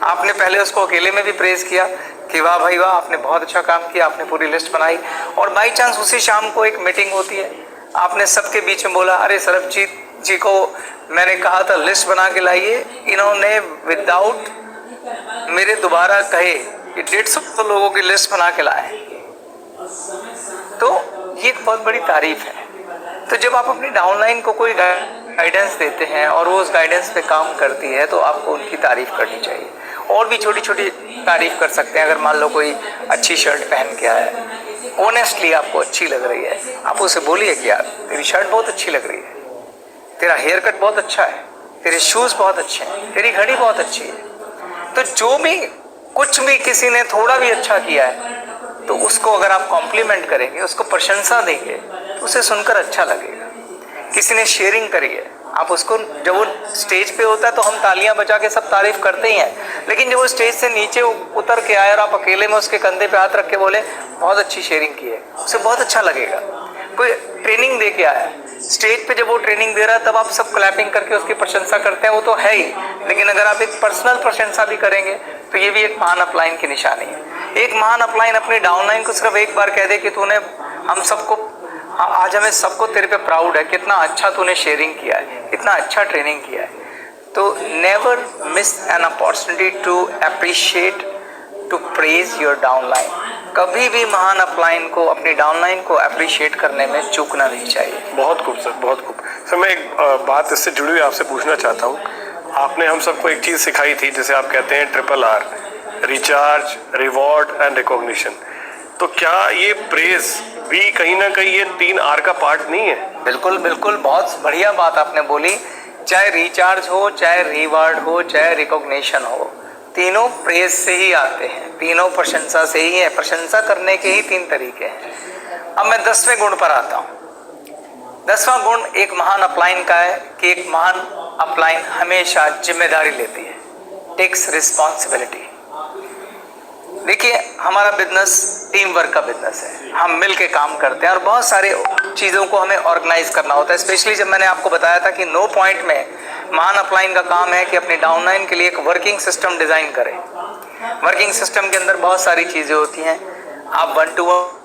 आपने पहले उसको अकेले में भी प्रेज किया कि वाह भाई वाह, आपने बहुत अच्छा काम किया, आपने पूरी लिस्ट बनाई। और बाई चांस उसी शाम को एक मीटिंग होती है, आपने सबके बीच में बोला, अरे सरबजीत जी को मैंने कहा था लिस्ट बना के लाइए, इन्होंने विदाउट मेरे दोबारा कहे कि 150 लोगों की लिस्ट बना के लाए। तो ये एक बहुत बड़ी तारीफ है। तो जब आप अपनी डाउनलाइन को कोई गाइडेंस देते हैं और वो उस गाइडेंस पे काम करती है, तो आपको उनकी तारीफ करनी चाहिए। और भी छोटी छोटी तारीफ कर सकते हैं। अगर मान लो कोई अच्छी शर्ट पहन के आया है, ऑनेस्टली आपको अच्छी लग रही है, आप उसे बोलिए कि यार तेरी शर्ट बहुत अच्छी लग रही है, तेरा हेयर कट बहुत अच्छा है, तेरे शूज़ बहुत अच्छे हैं, तेरी घड़ी बहुत अच्छी है। तो जो भी कुछ भी किसी ने थोड़ा भी अच्छा किया है, तो उसको अगर आप कॉम्प्लीमेंट करेंगे, उसको प्रशंसा देंगे, तो उसे सुनकर अच्छा लगेगा। किसी ने शेयरिंग करी है, आप उसको, जब वो स्टेज पे होता है तो हम तालियां बजा के सब तारीफ करते ही हैं, लेकिन जब वो स्टेज से नीचे उतर के आए और आप अकेले में उसके कंधे पे हाथ रख के बोले बहुत अच्छी शेयरिंग की है, उसे बहुत अच्छा लगेगा। कोई ट्रेनिंग दे के आया, स्टेज पे जब वो ट्रेनिंग दे रहा है तब आप सब क्लैपिंग करके उसकी प्रशंसा करते हैं, वो तो है ही, लेकिन अगर आप एक पर्सनल प्रशंसा भी करेंगे तो ये भी एक महान अपलाइन की निशानी है। एक महान अपलाइन अपनी डाउनलाइन को सिर्फ एक बार कह दे कि तूने हम सबको, आज हमें सबको तेरे पे प्राउड है, कितना अच्छा तूने शेयरिंग किया है, कितना अच्छा ट्रेनिंग किया है। तो never miss an opportunity to appreciate, to praise your downline. कभी भी महान अपलाइन को, अपनी डाउनलाइन को अप्रिशिएट करने में चूकना नहीं चाहिए। बहुत खूब सर, बहुत खूब सर। मैं एक बात इससे जुड़ी हुई आपसे पूछना चाहता हूँ। आपने हम सबको एक चीज़ सिखाई थी जिसे आप कहते हैं RRR, recharge, reward and recognition. तो क्या ये प्रेज भी कहीं ना कहीं ये 3R का पार्ट नहीं है? बिल्कुल बिल्कुल, बहुत बढ़िया बात आपने बोली। चाहे रिचार्ज हो, चाहे रिवार्ड हो, चाहे रिकॉग्निशन हो, तीनों प्रेज से ही आते हैं, तीनों प्रशंसा से ही है। प्रशंसा करने के ही 3 तरीके हैं। अब मैं 10वें गुण पर आता हूँ। 10वां गुण एक महान अपलाइन का है कि एक महान अपलाइन हमेशा जिम्मेदारी लेती है, टेक्स रिस्पॉन्सिबिलिटी। देखिए, हमारा बिजनेस टीम वर्क का बिजनेस है, हम मिल के काम करते हैं और बहुत सारे चीज़ों को हमें ऑर्गेनाइज करना होता है। स्पेशली जब मैंने आपको बताया था कि नो पॉइंट में महान अपलाइन का काम है कि अपनी डाउनलाइन के लिए एक वर्किंग सिस्टम डिज़ाइन करें। वर्किंग सिस्टम के अंदर बहुत सारी चीज़ें होती हैं। आप 1-to-1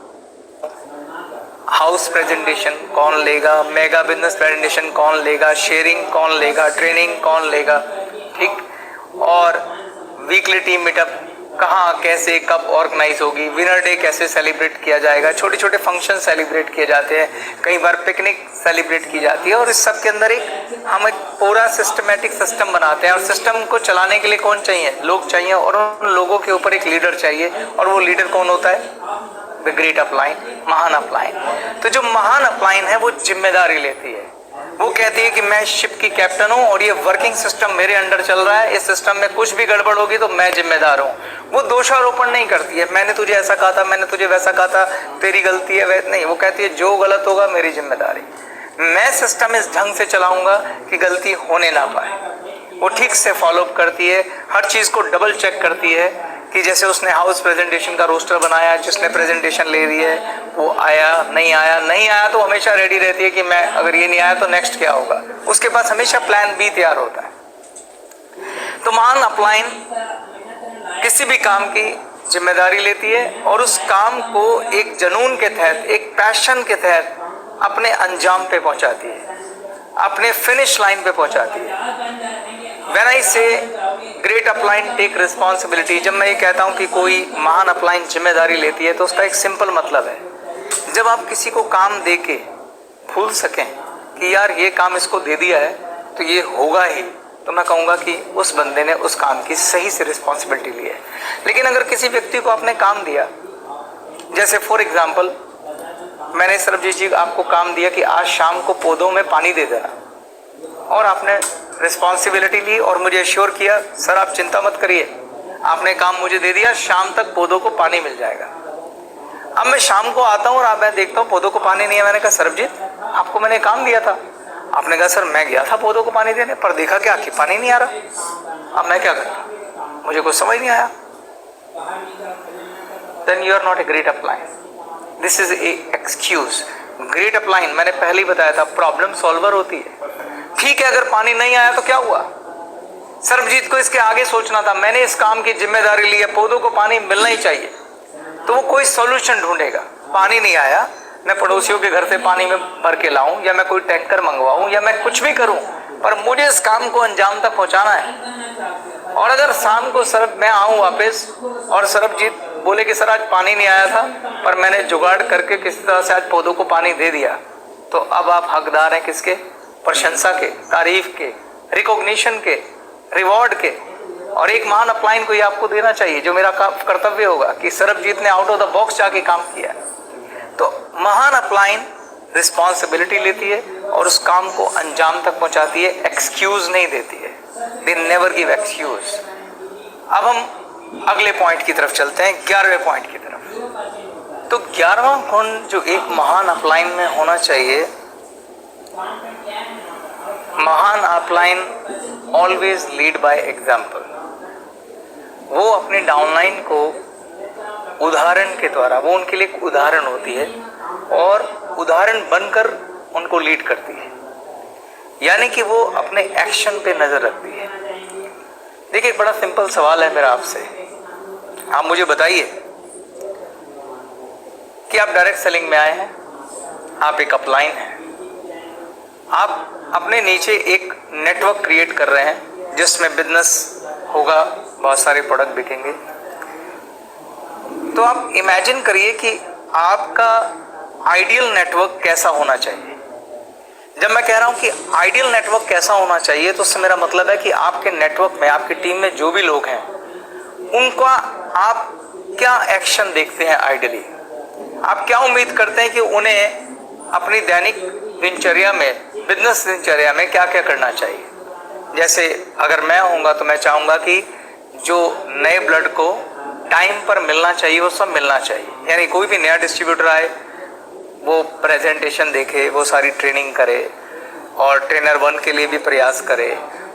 हाउस प्रेजेंटेशन कौन लेगा, मेगा बिजनेस प्रेजेंटेशन कौन लेगा, शेयरिंग कौन लेगा, ट्रेनिंग कौन लेगा, ठीक, और वीकली टीम मीटअप कहाँ, कैसे, कब ऑर्गेनाइज होगी, विनर डे कैसे सेलिब्रेट किया जाएगा, छोटे छोटे फंक्शन सेलिब्रेट किए जाते हैं, कई बार पिकनिक सेलिब्रेट की जाती है। और इस सब के अंदर हम एक पूरा सिस्टमेटिक सिस्टम बनाते हैं। और सिस्टम को चलाने के लिए कौन चाहिए? लोग चाहिए, और उन लोगों के ऊपर एक लीडर चाहिए। और वो लीडर कौन होता है? द ग्रेट अपलाइन, महान अपलाइन। तो जो महान अपलाइन है वो जिम्मेदारी लेती है। वो कहती है कि मैं शिप की कैप्टन हूँ और ये वर्किंग सिस्टम मेरे अंडर चल रहा है, इस सिस्टम में कुछ भी गड़बड़ होगी तो मैं जिम्मेदार हूँ। वो दोषारोपण नहीं करती है, मैंने तुझे ऐसा कहा था, मैंने तुझे वैसा कहा था, तेरी गलती है, वैसे नहीं। वो कहती है जो गलत होगा मेरी जिम्मेदारी, मैं सिस्टम इस ढंग से चलाऊंगा कि गलती होने ना पाए। वो ठीक से फॉलोअप करती है, हर चीज़ को डबल चेक करती है कि जैसे उसने हाउस प्रेजेंटेशन का रोस्टर बनाया, जिसने प्रेजेंटेशन ले रही है वो आया, नहीं आया तो हमेशा रेडी रहती है कि मैं अगर ये नहीं आया तो नेक्स्ट क्या होगा। उसके पास हमेशा प्लान बी तैयार होता है। तो महान अपलाइन किसी भी काम की जिम्मेदारी लेती है और उस काम को एक जुनून के तहत, एक पैशन के तहत अपने अंजाम पे पहुंचाती है, अपने फिनिश लाइन पे पहुंचाती है। When I say great upline take responsibility, जब मैं ये कहता हूँ कि कोई महान अपलाइन जिम्मेदारी लेती है तो उसका एक सिंपल मतलब है, जब आप किसी को काम दे के भूल सकें कि यार ये काम इसको दे दिया है तो ये होगा ही, तो मैं कहूँगा कि उस बंदे ने उस काम की सही से रिस्पॉन्सिबिलिटी ली है। लेकिन अगर किसी व्यक्ति को आपने काम दिया, जैसे फॉर एग्जाम्पल मैंने सरबजीत जी आपको काम दिया कि आज शाम को पौधों में पानी दे देना, और आपने रिस्पॉन्सिबिलिटी ली और मुझे एश्योर किया सर आप चिंता मत करिए, आपने काम मुझे दे दिया, शाम तक पौधों को पानी मिल जाएगा। अब मैं शाम को आता हूँ और मैं देखता हूँ पौधों को पानी नहीं है। मैंने कहा सरबजीत आपको मैंने काम दिया था, आपने कहा सर मैं गया था पौधों को पानी देने, पर देखा क्या कि पानी नहीं आ रहा, अब मैं क्या करूं, मुझे कुछ समझ नहीं आया। Then you are not a great upline. This is a excuse. Great upline मैंने पहले ही बताया था, प्रॉब्लम सॉल्वर होती है। ठीक है, अगर पानी नहीं आया तो क्या हुआ, सर्वजीत को इसके आगे सोचना था, मैंने इस काम की जिम्मेदारी ली है, पौधों को पानी मिलना ही चाहिए, तो वो कोई सॉल्यूशन ढूंढेगा। पानी नहीं आया, मैं पड़ोसियों के घर से पानी में भर के लाऊं, या मैं कोई टैंकर मंगवाऊं, या मैं कुछ भी करूं, पर मुझे इस काम को अंजाम तक पहुंचाना है। और अगर शाम को सर मैं आऊं वापस और सरबजीत बोले कि सर आज पानी नहीं आया था, पर मैंने जुगाड़ करके किसी तरह से आज पौधों को पानी दे दिया, तो अब आप हकदार हैं किसके, प्रशंसा के, तारीफ के, रिकॉग्निशन के, रिवॉर्ड के। और एक महान अपलाइन को ये आपको देना चाहिए, जो मेरा कर्तव्य होगा कि सरबजीत ने आउट ऑफ द बॉक्स जाके काम किया। तो महान अपलाइन रिस्पॉन्सिबिलिटी लेती है और उस काम को अंजाम तक पहुंचाती है, एक्सक्यूज नहीं देती है। They never give excuse. अब हम अगले पॉइंट की तरफ चलते हैं, 11वें पॉइंट की तरफ। तो 11वां गुण जो एक महान अपलाइन में होना चाहिए, महान upline always lead by example. वो अपने डाउनलाइन को उदाहरण के द्वारा, वो उनके लिए एक उदाहरण होती है और उदाहरण बनकर उनको लीड करती है, यानी कि वो अपने एक्शन पे नजर रखती है। देखिए एक बड़ा सिंपल सवाल है मेरा आपसे, आप मुझे बताइए कि आप डायरेक्ट सेलिंग में आए हैं, आप एक अपलाइन हैं, आप अपने नीचे एक नेटवर्क क्रिएट कर रहे हैं जिसमें बिजनेस होगा, बहुत सारे प्रोडक्ट बिकेंगे। तो आप इमेजिन करिए कि आपका आइडियल नेटवर्क कैसा होना चाहिए। जब मैं कह रहा हूं कि आइडियल नेटवर्क कैसा होना चाहिए, तो उससे मेरा मतलब है कि आपके नेटवर्क में, आपकी टीम में जो भी लोग हैं, उनका आप क्या एक्शन देखते हैं आइडियली, आप क्या उम्मीद करते हैं कि उन्हें अपनी दैनिक दिनचर्या में, बिजनेस दिनचर्या में क्या क्या करना चाहिए। जैसे अगर मैं होऊंगा तो मैं चाहूंगा कि जो नए ब्लड को टाइम पर मिलना चाहिए वो सब मिलना चाहिए, यानी कोई भी नया डिस्ट्रीब्यूटर आए वो प्रेजेंटेशन देखे, वो सारी ट्रेनिंग करे और ट्रेनर 1 के लिए भी प्रयास करे,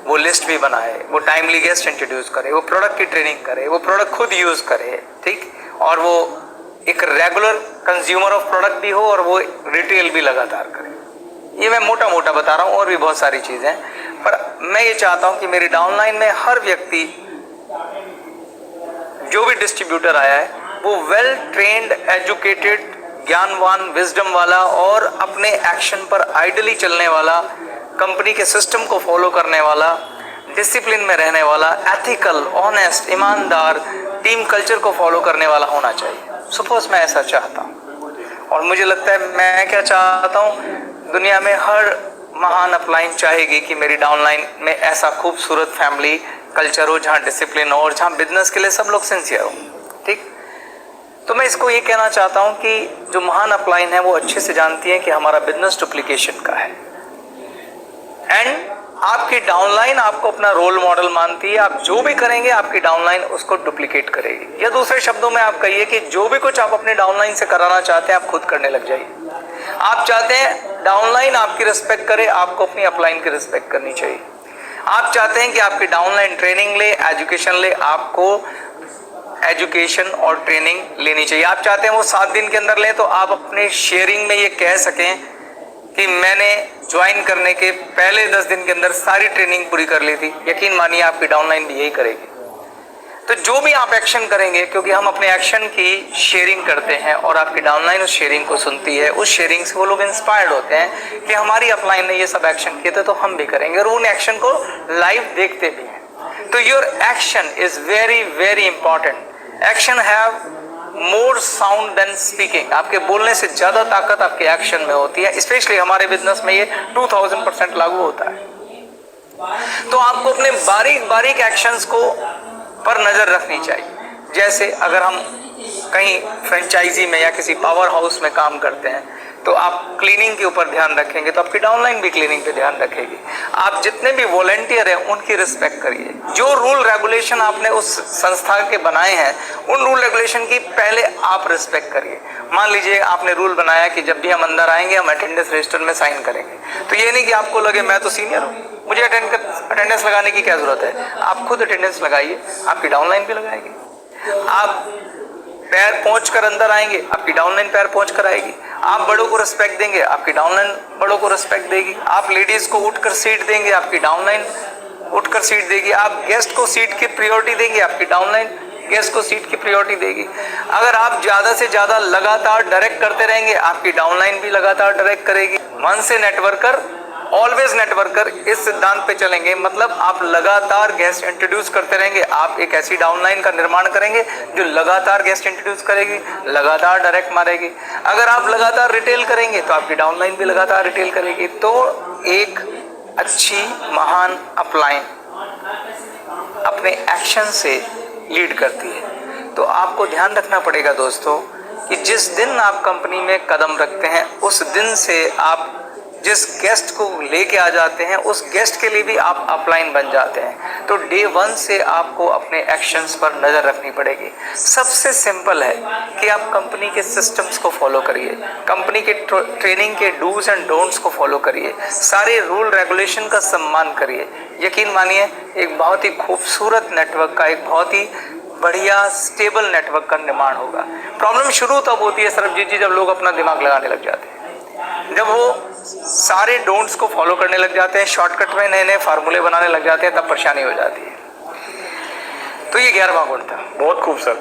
वो लिस्ट भी बनाए, वो टाइमली गेस्ट इंट्रोड्यूस करे, वो प्रोडक्ट की ट्रेनिंग करे, वो प्रोडक्ट खुद यूज करे, ठीक, और वो एक रेगुलर कंज्यूमर ऑफ प्रोडक्ट भी हो और वो रिटेल भी लगातार करे। ये मैं मोटा मोटा बता रहा हूँ, और भी बहुत सारी चीजें, पर मैं ये चाहता हूँ कि मेरी डाउनलाइन में हर व्यक्ति, जो भी डिस्ट्रीब्यूटर आया है, वो वेल ट्रेन्ड, एजुकेटेड, ज्ञानवान, विजडम वाला और अपने एक्शन पर आइडली चलने वाला, कंपनी के सिस्टम को फॉलो करने वाला, डिसिप्लिन में रहने वाला, एथिकल, ऑनेस्ट, ईमानदार, टीम कल्चर को फॉलो करने वाला होना चाहिए। सपोज मैं ऐसा चाहता हूँ, और मुझे लगता है मैं क्या चाहता हूँ, दुनिया में हर महान अपलाइन चाहेगी कि मेरी डाउनलाइन में ऐसा खूबसूरत फैमिली कल्चर हो, जहाँ डिसिप्लिन हो और जहाँ बिजनेस के लिए सब लोग सिंसियर हो, ठीक। तो मैं इसको ये कहना चाहता हूँ कि जो महान अपलाइन है वो अच्छे से जानती है कि हमारा बिजनेस डुप्लीकेशन का है, एंड आपकी डाउनलाइन आपको अपना रोल मॉडल मानती है। आप जो भी करेंगे आपकी डाउनलाइन उसको डुप्लीकेट करेगी, या दूसरे शब्दों में आप कहिए कि जो भी कुछ आप अपने डाउनलाइन से कराना चाहते हैं आप खुद करने लग जाइए। आप चाहते हैं डाउनलाइन आपकी रिस्पेक्ट करे, आपको अपनी अपलाइन की रिस्पेक्ट करनी चाहिए। आप चाहते हैं कि आपकी डाउनलाइन ट्रेनिंग ले, एजुकेशन ले, आपको एजुकेशन और ट्रेनिंग लेनी चाहिए। आप चाहते हैं वो 7 दिन के अंदर लें, तो आप अपने शेयरिंग में ये कह सकें कि मैंने ज्वाइन करने के पहले 10 दिन के अंदर सारी ट्रेनिंग पूरी कर ली थी। यकीन मानिए आपकी डाउनलाइन भी यही करेगी। तो जो भी आप एक्शन करेंगे, क्योंकि हम अपने एक्शन की शेयरिंग करते हैं और आपकी डाउनलाइन उस शेयरिंग को सुनती है, उस शेयरिंग से वो लोग इंस्पायर्ड होते हैं कि हमारी अपलाइन ने ये सब एक्शन किए थे तो हम भी करेंगे, और उन एक्शन को लाइव देखते भी हैं। तो your action is very very important. Action have more sound than speaking. आपके बोलने से ज्यादा ताकत आपके एक्शन में होती है। स्पेशली हमारे बिजनेस में ये 2000% लागू होता है। तो आपको अपने बारीक बारीक एक्शंस को पर नजर रखनी चाहिए। जैसे अगर हम कहीं फ्रेंचाइजी में या किसी पावर हाउस में काम करते हैं, तो आप क्लीनिंग के ऊपर ध्यान रखेंगे तो आपकी डाउनलाइन भी क्लीनिंग पे ध्यान रखेगी। आप जितने भी वॉलंटियर हैं उनकी रिस्पेक्ट करिए। जो रूल रेगुलेशन आपने उस संस्था के बनाए हैं उन रूल रेगुलेशन की पहले आप रिस्पेक्ट करिए। मान लीजिए आपने रूल बनाया कि जब भी हम अंदर आएंगे हम अटेंडेंस रजिस्टर में साइन करेंगे, तो ये नहीं कि आपको लगे मैं तो सीनियर हूँ, मुझे अटेंडेंस लगाने की क्या जरूरत है। आप खुद अटेंडेंस लगाइए, आपकी डाउनलाइन भी लगाएगी। आप पैर पहुंच कर अंदर आएंगे, आपकी डाउनलाइन पैर पहुंच कर आएगी। आप बड़ों को रिस्पेक्ट देंगे, आपकी डाउनलाइन बड़ों को रिस्पेक्ट देगी। आप लेडीज को उठकर सीट देंगे, आपकी डाउनलाइन उठकर सीट देगी। आप गेस्ट को सीट की प्रायोरिटी देंगे, आपकी डाउनलाइन गेस्ट को सीट की प्रायोरिटी देगी। अगर आप ज्यादा से ज्यादा लगातार डायरेक्ट करते रहेंगे, आपकी डाउनलाइन भी लगातार डायरेक्ट करेगी। Once a networker always networker, इस सिद्धांत पे चलेंगे, मतलब आप लगातार गेस्ट इंट्रोड्यूस करते रहेंगे। आप एक ऐसी डाउनलाइन का निर्माण करेंगे जो लगातार गेस्ट इंट्रोड्यूस करेगी, लगातार डायरेक्ट मारेगी। अगर आप लगातार रिटेल करेंगे तो आपकी डाउनलाइन भी लगातार रिटेल करेगी। तो एक अच्छी महान अपलाइन अपने एक्शन से लीड करती है। तो आपको ध्यान रखना पड़ेगा दोस्तों कि जिस दिन आप कंपनी में कदम रखते हैं उस दिन से आप जिस गेस्ट को लेके आ जाते हैं उस गेस्ट के लिए भी आप अपलाइन बन जाते हैं। तो डे 1 से आपको अपने एक्शंस पर नज़र रखनी पड़ेगी। सबसे सिंपल है कि आप कंपनी के सिस्टम्स को फॉलो करिए, कंपनी के ट्रेनिंग के डूज एंड डोंट्स को फॉलो करिए, सारे रूल रेगुलेशन का सम्मान करिए। यकीन मानिए एक बहुत ही खूबसूरत नेटवर्क का, एक बहुत ही बढ़िया स्टेबल नेटवर्क का निर्माण होगा। प्रॉब्लम शुरू तब होती है सरबजीत जी जब लोग अपना दिमाग लगाने लग जाते हैं, जब वो सारे डोंट्स को फॉलो करने लग जाते हैं, शॉर्टकट में नए नए फार्मूले बनाने लग जाते हैं, तब परेशानी हो जाती है। तो ये 11वां गुण था। बहुत खूब सर।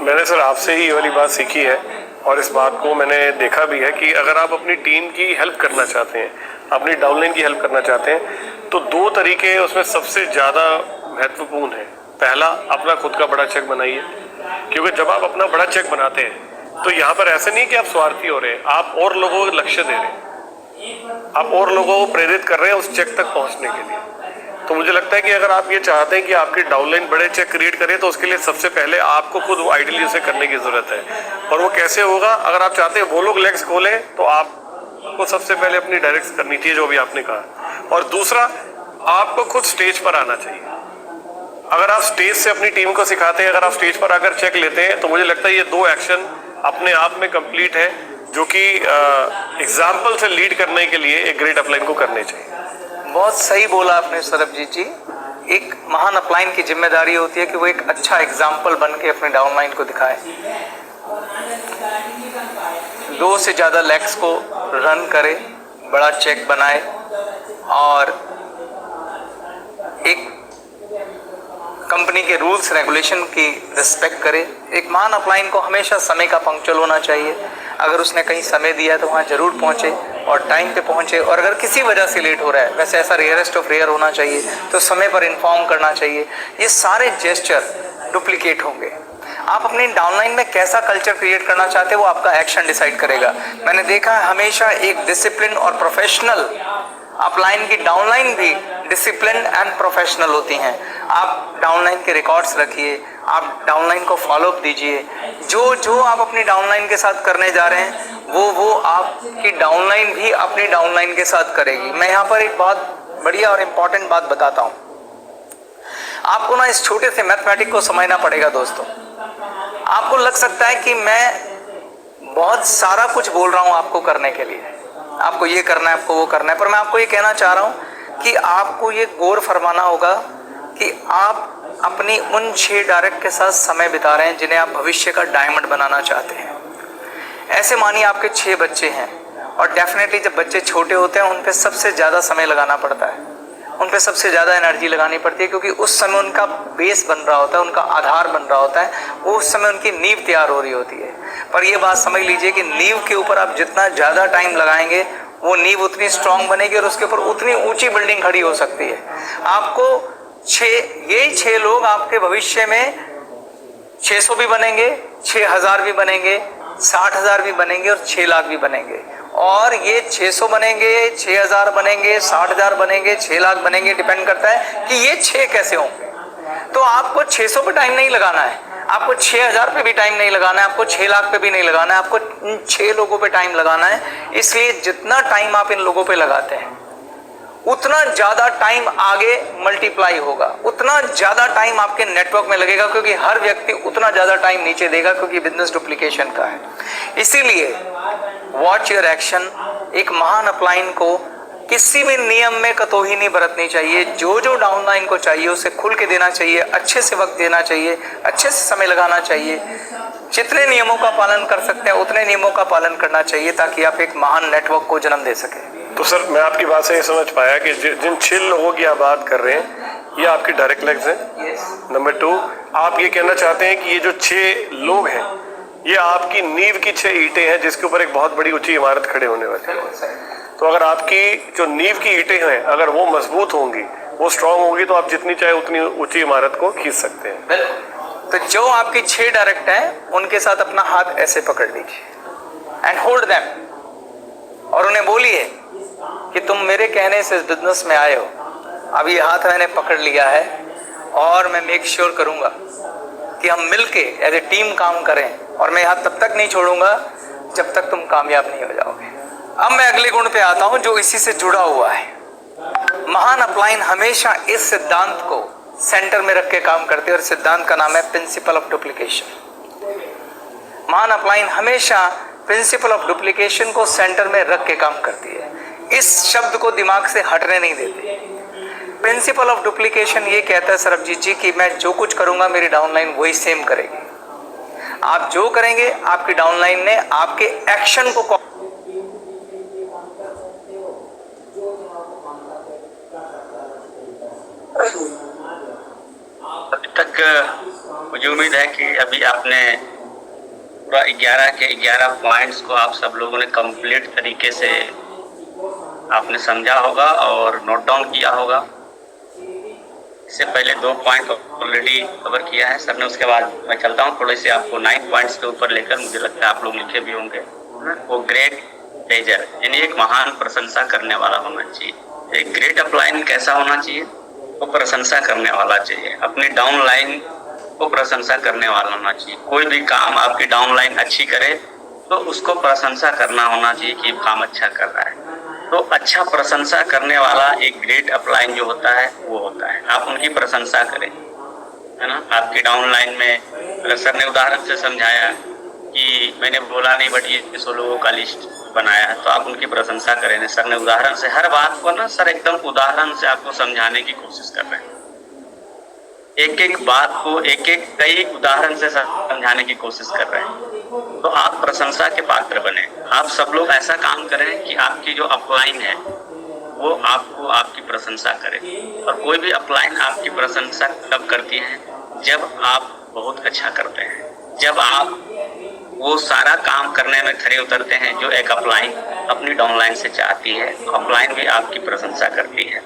मैंने सर आपसे ही ये वाली बात सीखी है और इस बात को मैंने देखा भी है कि अगर आप अपनी टीम की हेल्प करना चाहते हैं, अपनी डाउनलाइन की हेल्प करना चाहते हैं, तो 2 तरीके उसमें सबसे ज़्यादा महत्वपूर्ण है। पहला, अपना खुद का बड़ा चेक बनाइए, क्योंकि जब आप अपना बड़ा चेक बनाते हैं तो यहाँ पर ऐसे नहीं कि आप स्वार्थी हो रहे हैं, आप और लोगों को लक्ष्य दे रहे हैं, आप और लोगों को प्रेरित कर रहे हैं उस चेक तक पहुँचने के लिए। तो मुझे लगता है कि अगर आप ये चाहते हैं कि आपकी डाउनलाइन बड़े चेक क्रिएट करें तो उसके लिए सबसे पहले आपको खुद आइडियली उसे करने की ज़रूरत है। और वो कैसे होगा? अगर आप चाहते हैं वो लोग लेग्स खोलें तो आपको सबसे पहले अपनी डायरेक्ट करनी चाहिए जो भी आपने कहा। और दूसरा, आपको खुद स्टेज पर आना चाहिए। अगर आप स्टेज से अपनी टीम को सिखाते हैं, अगर आप स्टेज पर आकर चेक लेते हैं, तो मुझे लगता है ये 2 एक्शन अपने आप में कंप्लीट है, जो कि एग्जाम्पल से लीड करने के लिए एक ग्रेट अपलाइन को करने चाहिए। बहुत सही बोला आपने सरबजीत जी। एक महान अपलाइन की जिम्मेदारी होती है कि वो एक अच्छा एग्जाम्पल बन के अपने डाउनलाइन को दिखाए। 2 से ज़्यादा लेग्स को रन करे, बड़ा चेक बनाए और एक कंपनी के रूल्स रेगुलेशन की रिस्पेक्ट करे। एक महान अपलाइन को हमेशा समय का पंक्चुअल होना चाहिए। अगर उसने कहीं समय दिया है तो वहाँ जरूर पहुँचे और टाइम पे पहुँचे। और अगर किसी वजह से लेट हो रहा है, वैसे ऐसा रेयरेस्ट ऑफ रेयर होना चाहिए, तो समय पर इन्फॉर्म करना चाहिए। ये सारे जेस्चर डुप्लीकेट होंगे। आप अपनी डाउनलाइन में कैसा कल्चर क्रिएट करना चाहते हैं वो आपका एक्शन डिसाइड करेगा। मैंने देखा है हमेशा एक डिसिप्लिन और प्रोफेशनल अपलाइन की डाउनलाइन भी डिसिप्लिन एंड प्रोफेशनल होती हैं। आप डाउनलाइन के रिकॉर्ड्स रखिए, आप डाउनलाइन को फॉलोअप दीजिए। जो आप अपनी डाउनलाइन के साथ करने जा रहे हैं वो आपकी डाउनलाइन भी अपनी डाउनलाइन के साथ करेगी। मैं यहाँ पर एक बहुत बढ़िया और इम्पॉर्टेंट बात बताता हूँ। आपको ना इस छोटे से मैथमेटिक को समझना पड़ेगा दोस्तों। आपको लग सकता है कि मैं बहुत सारा कुछ बोल रहा हूँ आपको करने के लिए, आपको ये करना है, आपको वो करना है, पर मैं आपको ये कहना चाह रहा हूँ कि आपको ये गौर फरमाना होगा कि आप अपनी उन 6 डायरेक्ट के साथ समय बिता रहे हैं जिन्हें आप भविष्य का डायमंड बनाना चाहते हैं। ऐसे मानिए आपके 6 बच्चे हैं और डेफिनेटली जब बच्चे छोटे होते हैं उन पे सबसे ज़्यादा समय लगाना पड़ता है, उन पे सबसे ज़्यादा एनर्जी लगानी पड़ती है, क्योंकि उस समय उनका बेस बन रहा होता है, उनका आधार बन रहा होता है, वो उस समय उनकी नींव तैयार हो रही होती है। पर ये बात समझ लीजिए कि नींव के ऊपर आप जितना ज़्यादा टाइम लगाएंगे वो नींव उतनी स्ट्रांग बनेगी और उसके ऊपर उतनी ऊंची बिल्डिंग खड़ी हो सकती है। आपको यही 6 लोग आपके भविष्य में 600 भी बनेंगे, 6000 भी बनेंगे, 60,000 भी बनेंगे और 6 लाख भी बनेंगे। और ये 600 बनेंगे, 6000 बनेंगे, 60,000 बनेंगे, 6 लाख बनेंगे, डिपेंड करता है कि ये 6 कैसे होंगे। तो आपको 600 पे टाइम नहीं लगाना है, आपको 6,000 पे भी टाइम नहीं लगाना है, आपको 6 लाख पे भी नहीं लगाना है, आपको इन 6 लोगों पे टाइम लगाना है। इसलिए जितना टाइम आप इन लोगों पे लगाते हैं उतना ज्यादा टाइम आगे मल्टीप्लाई होगा, उतना ज्यादा टाइम आपके नेटवर्क में लगेगा, क्योंकि हर व्यक्ति उतना ज्यादा टाइम नीचे देगा, क्योंकि बिजनेस डुप्लीकेशन का है। इसीलिए वॉच योर एक्शन। एक महान अपलाइन को किसी भी नियम में कतोही नहीं बरतनी चाहिए। जो जो डाउनलाइन को चाहिए उसे खुल के देना चाहिए, अच्छे से वक्त देना चाहिए, अच्छे से समय लगाना चाहिए। जितने नियमों का पालन कर सकते हैं उतने नियमों का पालन करना चाहिए, ताकि आप एक महान नेटवर्क को जन्म दे सके। तो सर मैं आपकी बात से ये समझ पाया कि जिन 6 लोगों की आप बात कर रहे हैं ये आपके डायरेक्ट लेग्स हैं। नंबर 2, आप ये कहना चाहते हैं कि ये जो 6 लोग हैं ये आपकी नींव की 6 ईंटें हैं जिसके ऊपर एक बहुत बड़ी ऊंची इमारत खड़े होने वाली है। तो अगर आपकी जो नींव की ईंटें हैं अगर वो मजबूत होंगी, वो स्ट्रांग होगी, तो आप जितनी चाहे उतनी ऊंची इमारत को खींच सकते हैं। तो जो आपकी 6 डायरेक्ट हैं उनके साथ अपना हाथ ऐसे पकड़ लीजिए एंड होल्ड देम, और उन्हें बोलिए कि तुम मेरे कहने से इस बिजनेस में आए हो। अब ये हाथ मैंने पकड़ लिया है और मैं मेक श्योर करूंगा कि हम मिलके एज ए टीम काम करें, और मैं हाथ तब तक नहीं छोड़ूंगा जब तक तुम कामयाब नहीं हो जाओगे। अब मैं अगले गुण पे आता हूं जो इसी से जुड़ा हुआ है। महान अपलाइन हमेशा इस सिद्धांत को सेंटर में रख के काम करते हैं, और सिद्धांत का नाम है प्रिंसिपल ऑफ डुप्लीकेशन। महान अपलाइन हमेशा प्रिंसिपल ऑफ डुप्लीकेशन को सेंटर में रख के काम करती है। इस शब्द को दिमाग से हटने नहीं देती। प्रिंसिपल ऑफ डुप्लीकेशन ये कहता है सरबजीत जी कि मैं जो कुछ करूंगा मेरी डाउनलाइन वही सेम करेगी। आप जो करेंगे आपकी डाउनलाइन ने आपके एक्शन को अभी तक मुझे उम्मीद है कि अभी आपने पूरा 11 के 11 पॉइंट्स को आप सब लोगों ने कंप्लीट तरीके से आपने समझा होगा और नोट डाउन किया होगा। इससे पहले 2 पॉइंट ऑलरेडी कवर किया है सर ने, उसके बाद मैं चलता हूँ थोड़े से आपको 9 पॉइंट्स के ऊपर लेकर, मुझे लगता है आप लोग लिखे भी होंगे। वो ग्रेट प्लेजर यानी एक महान प्रशंसा करने वाला होना चाहिए। एक ग्रेट अपलाइन कैसा होना चाहिए? वो प्रशंसा करने वाला चाहिए, अपनी डाउनलाइन को प्रशंसा करने वाला होना चाहिए। कोई भी काम आपकी डाउनलाइन अच्छी करे तो उसको प्रशंसा करना होना चाहिए कि काम अच्छा कर रहा है। तो अच्छा प्रशंसा करने वाला एक ग्रेट अपलाइन जो होता है वो होता है, आप उनकी प्रशंसा करें, है ना। आपकी डाउनलाइन में अगर सर ने उदाहरण से समझाया कि मैंने बोला नहीं बट ये 100 लोगों का लिस्ट बनाया है, तो आप उनकी प्रशंसा करें। सर ने उदाहरण से हर बात को ना सर एकदम उदाहरण से आपको समझाने की कोशिश कर रहे हैं, एक एक बात को एक एक कई उदाहरण से समझाने की कोशिश कर रहे हैं। तो आप प्रशंसा के पात्र बने। आप सब लोग ऐसा काम करें कि आपकी जो अपलाइन है वो आपको आपकी प्रशंसा करे। और कोई भी अपलाइन आपकी प्रशंसा तब करती है जब आप बहुत अच्छा करते हैं, जब आप वो सारा काम करने में खड़े उतरते हैं जो एक अपलाइन अपनी डाउनलाइन से चाहती है। अपलाइन भी आपकी प्रशंसा करती है।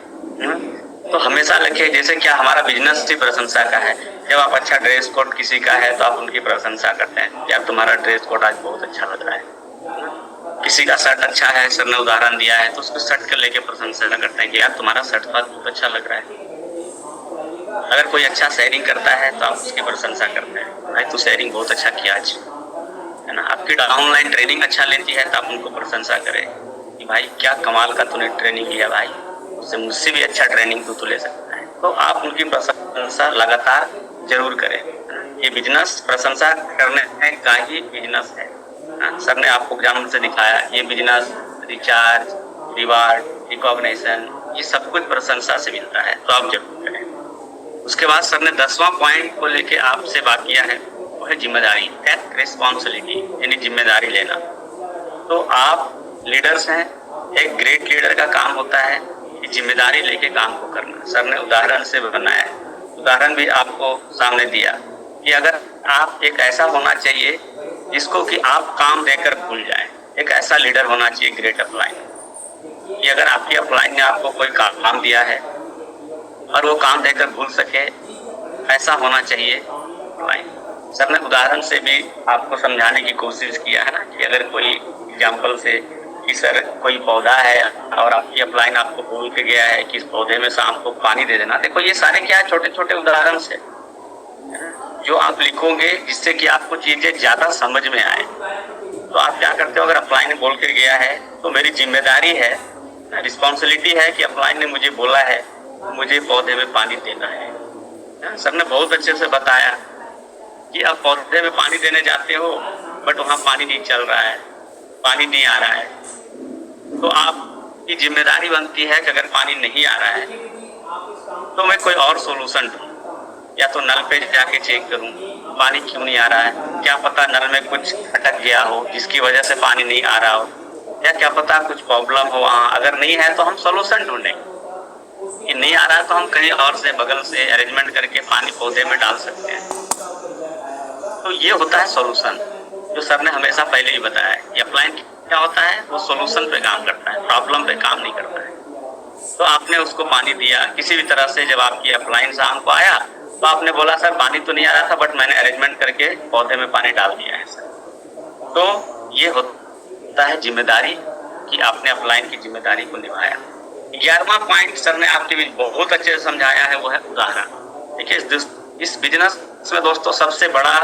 तो हमेशा रखिए जैसे क्या हमारा बिजनेस भी प्रशंसा का है। जब आप अच्छा ड्रेस कोड किसी का है तो आप उनकी प्रशंसा करते हैं, यार तुम्हारा ड्रेस कोड आज बहुत अच्छा लग रहा है। किसी का शर्ट अच्छा है, सर ने उदाहरण दिया है, तो उसको शर्ट के लेके प्रशंसा करते हैं कि यार तुम्हारा शर्ट बहुत अच्छा लग रहा है। अगर कोई अच्छा शेयरिंग करता है तो आप उसकी प्रशंसा करते हैं, भाई तू शेयरिंग बहुत अच्छा किया आज, है ना। आपकी ऑनलाइन ट्रेनिंग अच्छा लेती है तो आप उनको प्रशंसा करें कि भाई क्या कमाल का तूने ट्रेनिंग लिया भाई, उससे मुझसे भी अच्छा ट्रेनिंग तू ले सकता है। तो आप उनकी प्रशंसा लगातार जरूर करें। ये बिजनेस प्रशंसा करने का ही बिजनेस है। सर ने आपको एग्जाम्पल से दिखाया, ये बिजनेस रिचार्ज, रिवार्ड, रिकॉग्निशन ये सब कुछ प्रशंसा से मिलता है, तो आप जरूर करें। उसके बाद सर ने 10वां पॉइंट को लेके आपसे बात किया है, वो है जिम्मेदारी, टेक रिस्पॉन्सिबिलिटी यानी जिम्मेदारी लेना। तो आप लीडर्स हैं, एक ग्रेट लीडर का काम होता है कि जिम्मेदारी लेके काम को करना। सर ने उदाहरण से बनाया, उदाहरण भी आपको सामने दिया कि अगर आप एक ऐसा होना चाहिए जिसको कि आप काम देकर भूल जाएं, एक ऐसा लीडर होना चाहिए ग्रेट अपलाइन कि अगर आपकी अपलाइन ने आपको कोई काम दिया है और वो काम देकर भूल सके, ऐसा होना चाहिए अपलाइन। सर ने उदाहरण से भी आपको समझाने की कोशिश किया है ना कि अगर कोई एग्जाम्पल से कि सर कोई पौधा है और आपकी अपलाइन आपको बोल के गया है कि इस पौधे में शाम को पानी दे देना। देखो ये सारे क्या छोटे छोटे उदाहरण से जो आप लिखोगे जिससे कि आपको चीजें ज्यादा समझ में आए। तो आप क्या करते हो, अगर अपलाइन बोल के गया है तो मेरी जिम्मेदारी है, रिस्पॉन्सिबिलिटी है कि अपलाइन ने मुझे बोला है मुझे पौधे में पानी देना है। सर ने बहुत अच्छे से बताया कि आप पौधे में पानी देने जाते हो बट वहाँ पानी नहीं चल रहा है, पानी नहीं आ रहा है, तो आपकी जिम्मेदारी बनती है कि अगर पानी नहीं आ रहा है तो मैं कोई और सोल्यूशन ढूंढूं, या तो नल पे जाके चेक करूं पानी क्यों नहीं आ रहा है, क्या पता नल में कुछ अटक गया हो जिसकी वजह से पानी नहीं आ रहा हो, या क्या पता कुछ प्रॉब्लम हो वहाँ। अगर नहीं है तो हम सोल्यूशन ढूंढें, कि नहीं आ रहा है तो हम कहीं और से बगल से अरेंजमेंट करके पानी पौधे में डाल सकते हैं। तो ये होता है सोल्यूशन, जो सर ने हमेशा पहले ही बताया है कि अपलाइन क्या होता है, वो सोल्यूशन पे काम करता है, प्रॉब्लम पे काम नहीं करता है। तो आपने उसको पानी दिया किसी भी तरह से, जब आपकी अपलाइन शाम को आया तो आपने बोला सर पानी तो नहीं आ रहा था बट मैंने अरेंजमेंट करके पौधे में पानी डाल दिया है सर। तो ये होता है जिम्मेदारी कि आपने अपलाइन की जिम्मेदारी को निभाया। 11वां पॉइंट सर ने आपके बीच बहुत अच्छे से समझाया है, वो है उदाहरण। देखिए इस बिजनेस में दोस्तों सबसे बड़ा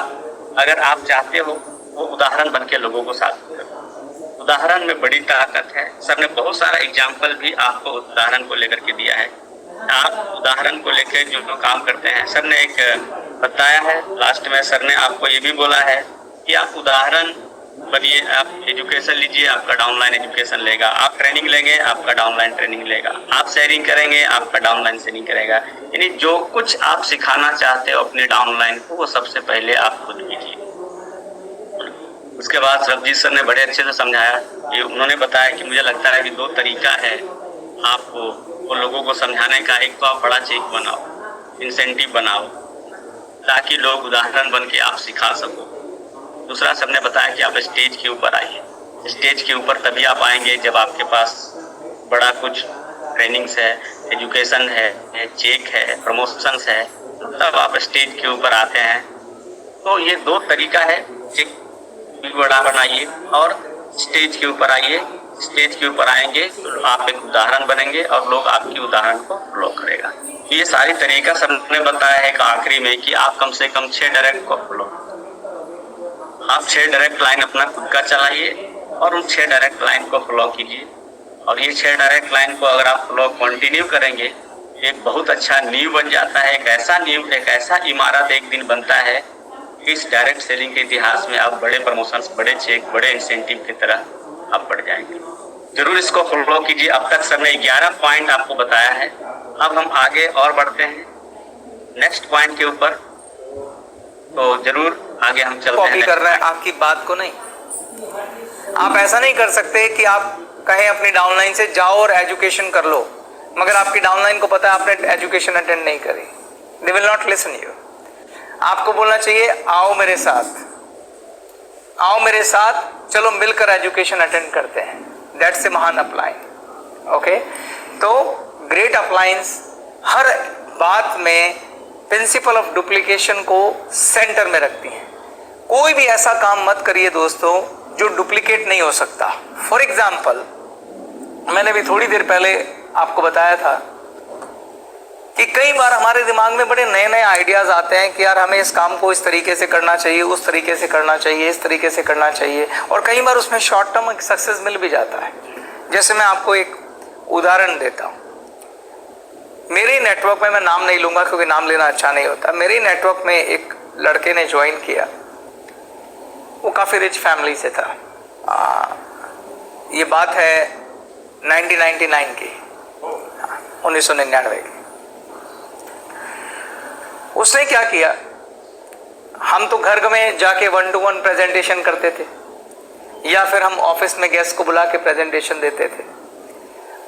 अगर आप चाहते हो वो उदाहरण बन के लोगों को साथ करो। उदाहरण में बड़ी ताकत है। सर ने बहुत सारा एग्जाम्पल भी आपको उदाहरण को लेकर के दिया है। आप उदाहरण को लेकर जो काम करते हैं, सर ने एक बताया है लास्ट में, सर ने आपको ये भी बोला है कि आप उदाहरण बनिए, आप एजुकेशन लीजिए, आपका डाउनलाइन एजुकेशन लेगा, आप ट्रेनिंग लेंगे, आपका डाउनलाइन ट्रेनिंग लेगा, आप शेयरिंग करेंगे, आपका डाउनलाइन शेयरिंग करेगा। यानी जो कुछ आप सिखाना चाहते हो अपने डाउनलाइन को, वो सबसे पहले आप खुद कीजिए। उसके बाद सरबजीत सर ने बड़े अच्छे से समझाया कि उन्होंने बताया कि मुझे लगता है कि 2 तरीका है आपको वो लोगों को समझाने का। एक तो आप बड़ा चेक बनाओ, इंसेंटिव बनाओ, ताकि लोग उदाहरण बन के आप सिखा सको। दूसरा सर ने बताया कि आप स्टेज के ऊपर आइए। स्टेज के ऊपर तभी आप आएंगे जब आपके पास बड़ा कुछ ट्रेनिंग्स है, एजुकेशन है, चेक है, प्रमोशंस है, तब आप स्टेज के ऊपर आते हैं। तो ये 2 तरीका है, चेक बड़ा बनाइए और स्टेज के ऊपर आइए। स्टेज के ऊपर आएंगे तो आप एक उदाहरण बनेंगे और लोग आपकी उदाहरण को फॉलो करेगा। ये सारी तरीका सर ने बताया है आखिरी में कि आप कम से कम 6 डायरेक्ट को फॉलो, आप 6 डायरेक्ट लाइन अपना खुद का चलाइए और उन 6 डायरेक्ट लाइन को फॉलो कीजिए। और ये 6 डायरेक्ट लाइन को अगर आप फॉलो कंटिन्यू करेंगे, एक बहुत अच्छा नींव बन जाता है। एक ऐसा नींव, एक ऐसा इमारत एक दिन बनता है, इस डायरेक्ट सेलिंग के इतिहास में आप बड़े प्रमोशंस, बड़े चेक, बड़े इंसेंटिव की तरह आप बढ़ जाएंगे। जरूर इसको फॉलो कीजिए। अब तक सर ने 11 पॉइंट आपको बताया है। अब हम आगे और बढ़ते हैं नेक्स्ट पॉइंट के ऊपर, तो जरूर आगे हम चलते हैं। कॉपी कर रहे हैं आपकी बात को नहीं। आप ऐसा नहीं कर सकते कि आप कहें अपनी डाउनलाइन से जाओ और एजुकेशन कर लो, मगर आपकी डाउनलाइन को पता है आपने एजुकेशन अटेंड नहीं करी। They will not listen you. आपको बोलना चाहिए आओ मेरे साथ, आओ मेरे साथ, चलो मिलकर एजुकेशन अटेंड करते हैं। दैट्स ए महान अपलाइन। ओके, तो ग्रेट अपलाइंस हर बात में प्रिंसिपल ऑफ डुप्लीकेशन को सेंटर में रखती हैं। कोई भी ऐसा काम मत करिए दोस्तों जो डुप्लीकेट नहीं हो सकता। फॉर एग्जाम्पल, मैंने भी थोड़ी देर पहले आपको बताया था कि कई बार हमारे दिमाग में बड़े नए नए आइडियाज आते हैं कि यार हमें इस काम को इस तरीके से करना चाहिए, उस तरीके से करना चाहिए, इस तरीके से करना चाहिए, और कई बार उसमें शॉर्ट टर्म सक्सेस मिल भी जाता है। जैसे मैं आपको एक उदाहरण देता हूँ। मेरे नेटवर्क में, मैं नाम नहीं लूंगा क्योंकि नाम लेना अच्छा नहीं होता, मेरे नेटवर्क में एक लड़के ने ज्वाइन किया। वो काफ़ी रिच फैमिली से था। ये बात है 1999 की, 1999 की। उसने क्या किया, हम तो घर में जाके 1-to-1 प्रेजेंटेशन करते थे या फिर हम ऑफिस में गेस्ट को बुला के प्रेजेंटेशन देते थे।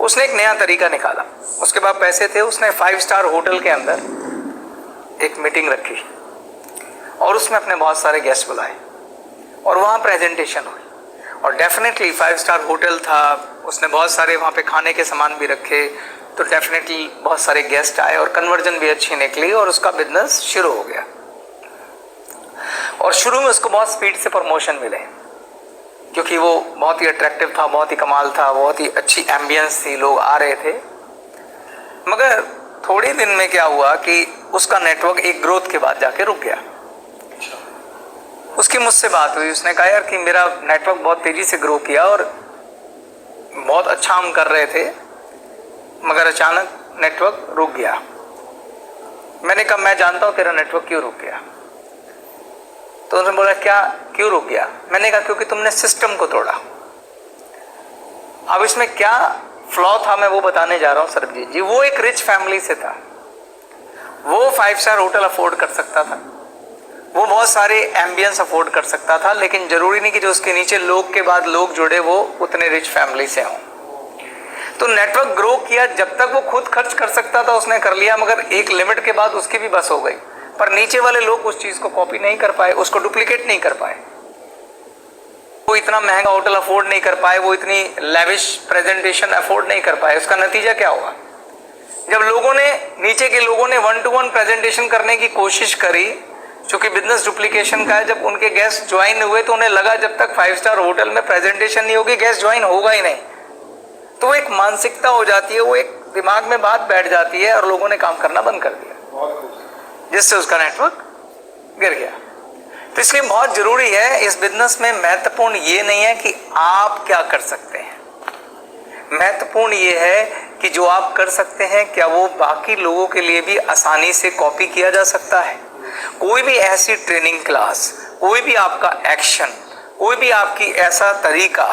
उसने एक नया तरीका निकाला। उसके बाद पैसे थे, उसने 5 स्टार होटल के अंदर एक मीटिंग रखी और उसमें अपने बहुत सारे गेस्ट बुलाए और वहाँ प्रेजेंटेशन हुई। और डेफिनेटली 5 स्टार होटल था, उसने बहुत सारे वहाँ पे खाने के सामान भी रखे, तो डेफिनेटली बहुत सारे गेस्ट आए और कन्वर्जन भी अच्छी निकली और उसका बिजनेस शुरू हो गया। और शुरू में उसको बहुत स्पीड से प्रमोशन मिले क्योंकि वो बहुत ही अट्रैक्टिव था, बहुत ही कमाल था, बहुत ही अच्छी एम्बियंस थी, लोग आ रहे थे। मगर थोड़े दिन में क्या हुआ कि उसका नेटवर्क एक ग्रोथ के बाद जाके रुक गया। उसकी मुझसे बात हुई, उसने कहा यार कि मेरा नेटवर्क बहुत तेजी से ग्रो किया और बहुत अच्छा हम कर रहे थे, मगर अचानक नेटवर्क रुक गया। मैंने कहा मैं जानता हूं तेरा नेटवर्क क्यों रुक गया। तो उन्होंने बोला क्या, क्यों रुक गया? मैंने कहा क्योंकि तुमने सिस्टम को तोड़ा। अब इसमें क्या फ्लॉ था मैं वो बताने जा रहा हूं सरबजीत जी। वो एक रिच फैमिली से था, वो 5 स्टार होटल अफोर्ड कर सकता था, वो बहुत सारे एम्बियंस अफोर्ड कर सकता था, लेकिन जरूरी नहीं कि जो उसके नीचे लोग के बाद लोग जुड़े वो उतने रिच फैमिली से हों। तो नेटवर्क ग्रो किया, जब तक वो खुद खर्च कर सकता था उसने कर लिया, मगर एक लिमिट के बाद उसकी भी बस हो गई। पर नीचे वाले लोग उस चीज को कॉपी नहीं कर पाए, उसको डुप्लीकेट नहीं कर पाए, वो इतना महंगा होटल अफोर्ड नहीं कर पाए, वो इतनी लेविश प्रेजेंटेशन अफोर्ड नहीं कर पाए। उसका नतीजा क्या हुआ? जब लोगों ने, नीचे के लोगों ने 1-to-1 प्रेजेंटेशन करने की कोशिश करी, चूंकि बिजनेस डुप्लीकेशन का है, जब उनके गेस्ट ज्वाइन हुए तो उन्हें लगा जब तक 5 स्टार होटल में प्रेजेंटेशन नहीं होगी गेस्ट ज्वाइन होगा ही नहीं। तो एक मानसिकता हो जाती है, वो एक दिमाग में बात बैठ जाती है और लोगों ने काम करना बंद कर दिया, जिससे उसका नेटवर्क गिर गया। तो इसलिए बहुत जरूरी है इस बिजनेस में, महत्वपूर्ण ये नहीं है कि आप क्या कर सकते हैं, महत्वपूर्ण ये है कि जो आप कर सकते हैं क्या वो बाकी लोगों के लिए भी आसानी से कॉपी किया जा सकता है। कोई भी ऐसी ट्रेनिंग क्लास, कोई भी आपका एक्शन, कोई भी आपकी ऐसा तरीका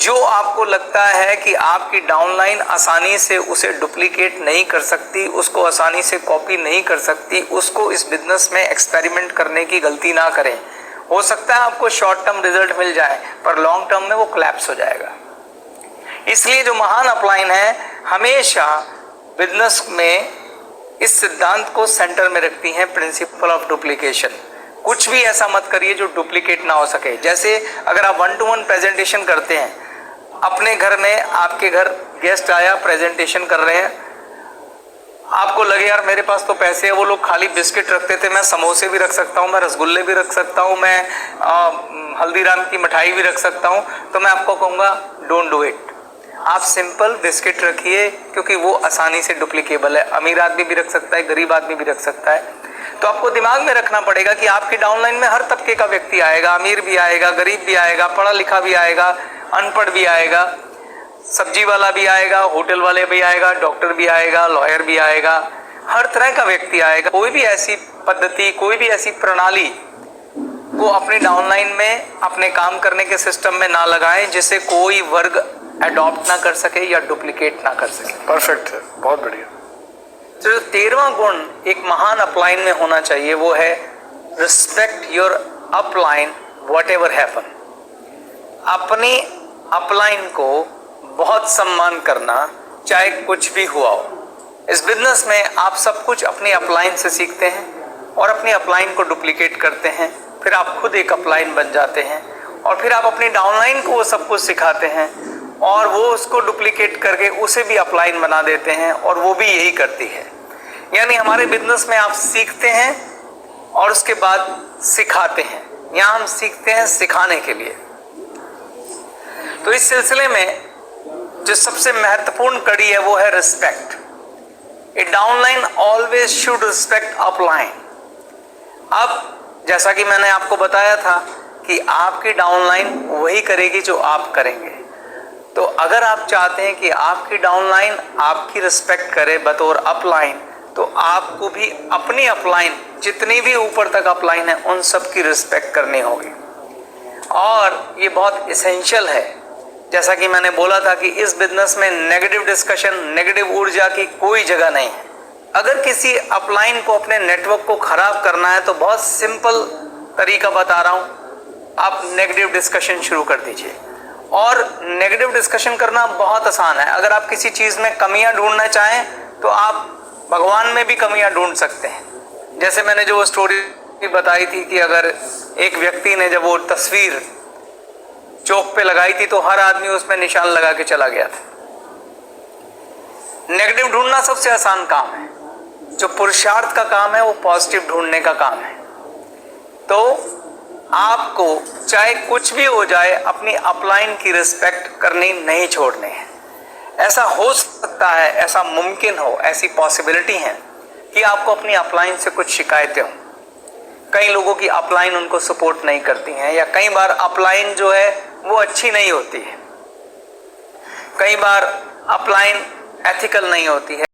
जो आपको लगता है कि आपकी डाउनलाइन आसानी से उसे डुप्लीकेट नहीं कर सकती, उसको आसानी से कॉपी नहीं कर सकती, उसको इस बिजनेस में एक्सपेरिमेंट करने की गलती ना करें। हो सकता है आपको शॉर्ट टर्म रिजल्ट मिल जाए पर लॉन्ग टर्म में वो कोलैप्स हो जाएगा। इसलिए जो महान अपलाइन है हमेशा बिजनेस में इस सिद्धांत को सेंटर में रखती हैं, प्रिंसिपल ऑफ डुप्लीकेशन। कुछ भी ऐसा मत करिए जो डुप्लीकेट ना हो सके। जैसे अगर आप 1-to-1 प्रेजेंटेशन करते हैं, अपने घर में आपके घर गेस्ट आया, प्रेजेंटेशन कर रहे हैं, आपको लगे यार मेरे पास तो पैसे है, वो लोग खाली बिस्किट रखते थे, मैं समोसे भी रख सकता हूँ, मैं रसगुल्ले भी रख सकता हूँ, मैं हल्दीराम की मिठाई भी रख सकता हूँ, तो मैं आपको कहूँगा डोंट डू इट। आप सिंपल बिस्किट रखिए क्योंकि वो आसानी से डुप्लीकेबल है। अमीर आदमी भी रख सकता है, गरीब आदमी भी रख सकता है। तो आपको दिमाग में रखना पड़ेगा कि आपकी डाउनलाइन में हर तबके का व्यक्ति आएगा, अमीर भी आएगा, गरीब भी आएगा, पढ़ा लिखा भी आएगा, अनपढ़ भी आएगा, सब्जी वाला भी आएगा, होटल वाले भी आएगा, डॉक्टर भी आएगा, लॉयर भी आएगा, हर तरह का व्यक्ति आएगा। कोई भी ऐसी पद्धति, कोई भी ऐसी प्रणाली को अपनी डाउनलाइन में अपने काम करने के सिस्टम में ना लगाएं जिसे कोई वर्ग अडॉप्ट ना कर सके या डुप्लीकेट ना कर सके। परफेक्ट है, बहुत बढ़िया। तो जो 13वां गुण एक महान अपलाइन में होना चाहिए वो है respect your upline what ever happen. अपनी अपलाइन को बहुत सम्मान करना, चाहे कुछ भी हुआ हो। इस बिजनेस में आप सब कुछ अपनी अपलाइन से सीखते हैं और अपनी अपलाइन को डुप्लीकेट करते हैं, फिर आप खुद एक अपलाइन बन जाते हैं और फिर आप अपनी डाउनलाइन को वो सब कुछ सिखाते हैं और वो उसको डुप्लीकेट करके उसे भी अपलाइन बना देते हैं और वो भी यही करती है। यानी हमारे बिजनेस में आप सीखते हैं और उसके बाद सिखाते हैं। यहाँ हम सीखते हैं सिखाने के लिए। तो इस सिलसिले में जो सबसे महत्वपूर्ण कड़ी है वो है respect. A downline always should respect upline. अब जैसा कि मैंने आपको बताया था कि आपकी डाउनलाइन वही करेगी जो आप करेंगे। तो अगर आप चाहते हैं कि आपकी डाउनलाइन आपकी रिस्पेक्ट करे बतौर अपलाइन, तो आपको भी अपनी अपलाइन जितनी भी ऊपर तक अपलाइन है उन सब की रिस्पेक्ट करनी होगी। और ये बहुत इसेंशियल है। जैसा कि मैंने बोला था कि इस बिजनेस में नेगेटिव डिस्कशन, नेगेटिव ऊर्जा की कोई जगह नहीं है। अगर किसी अपलाइन को, अपने नेटवर्क को खराब करना है तो बहुत सिंपल तरीका बता रहा हूं, आप नेगेटिव डिस्कशन शुरू कर दीजिए। और नेगेटिव डिस्कशन करना बहुत आसान है। अगर आप किसी चीज में कमियां ढूंढना चाहें तो आप भगवान में भी कमियां ढूंढ सकते हैं। जैसे मैंने जो स्टोरी बताई थी कि अगर एक व्यक्ति ने जब वो तस्वीर चौक पे लगाई थी तो हर आदमी उसमें निशान लगा के चला गया था। नेगेटिव ढूंढना सबसे आसान काम है। जो पुरुषार्थ का काम है वो पॉजिटिव ढूंढने का काम है। तो आपको चाहे कुछ भी हो जाए अपनी अपलाइन की रिस्पेक्ट करनी नहीं छोड़नी है। ऐसा हो सकता है, ऐसा मुमकिन हो, ऐसी पॉसिबिलिटी है कि आपको अपनी अपलाइन से कुछ शिकायतें हों। कई लोगों की अपलाइन उनको सपोर्ट नहीं करती हैं, या कई बार अपलाइन जो है वो अच्छी नहीं होती है, कई बार अपलाइन एथिकल नहीं होती है।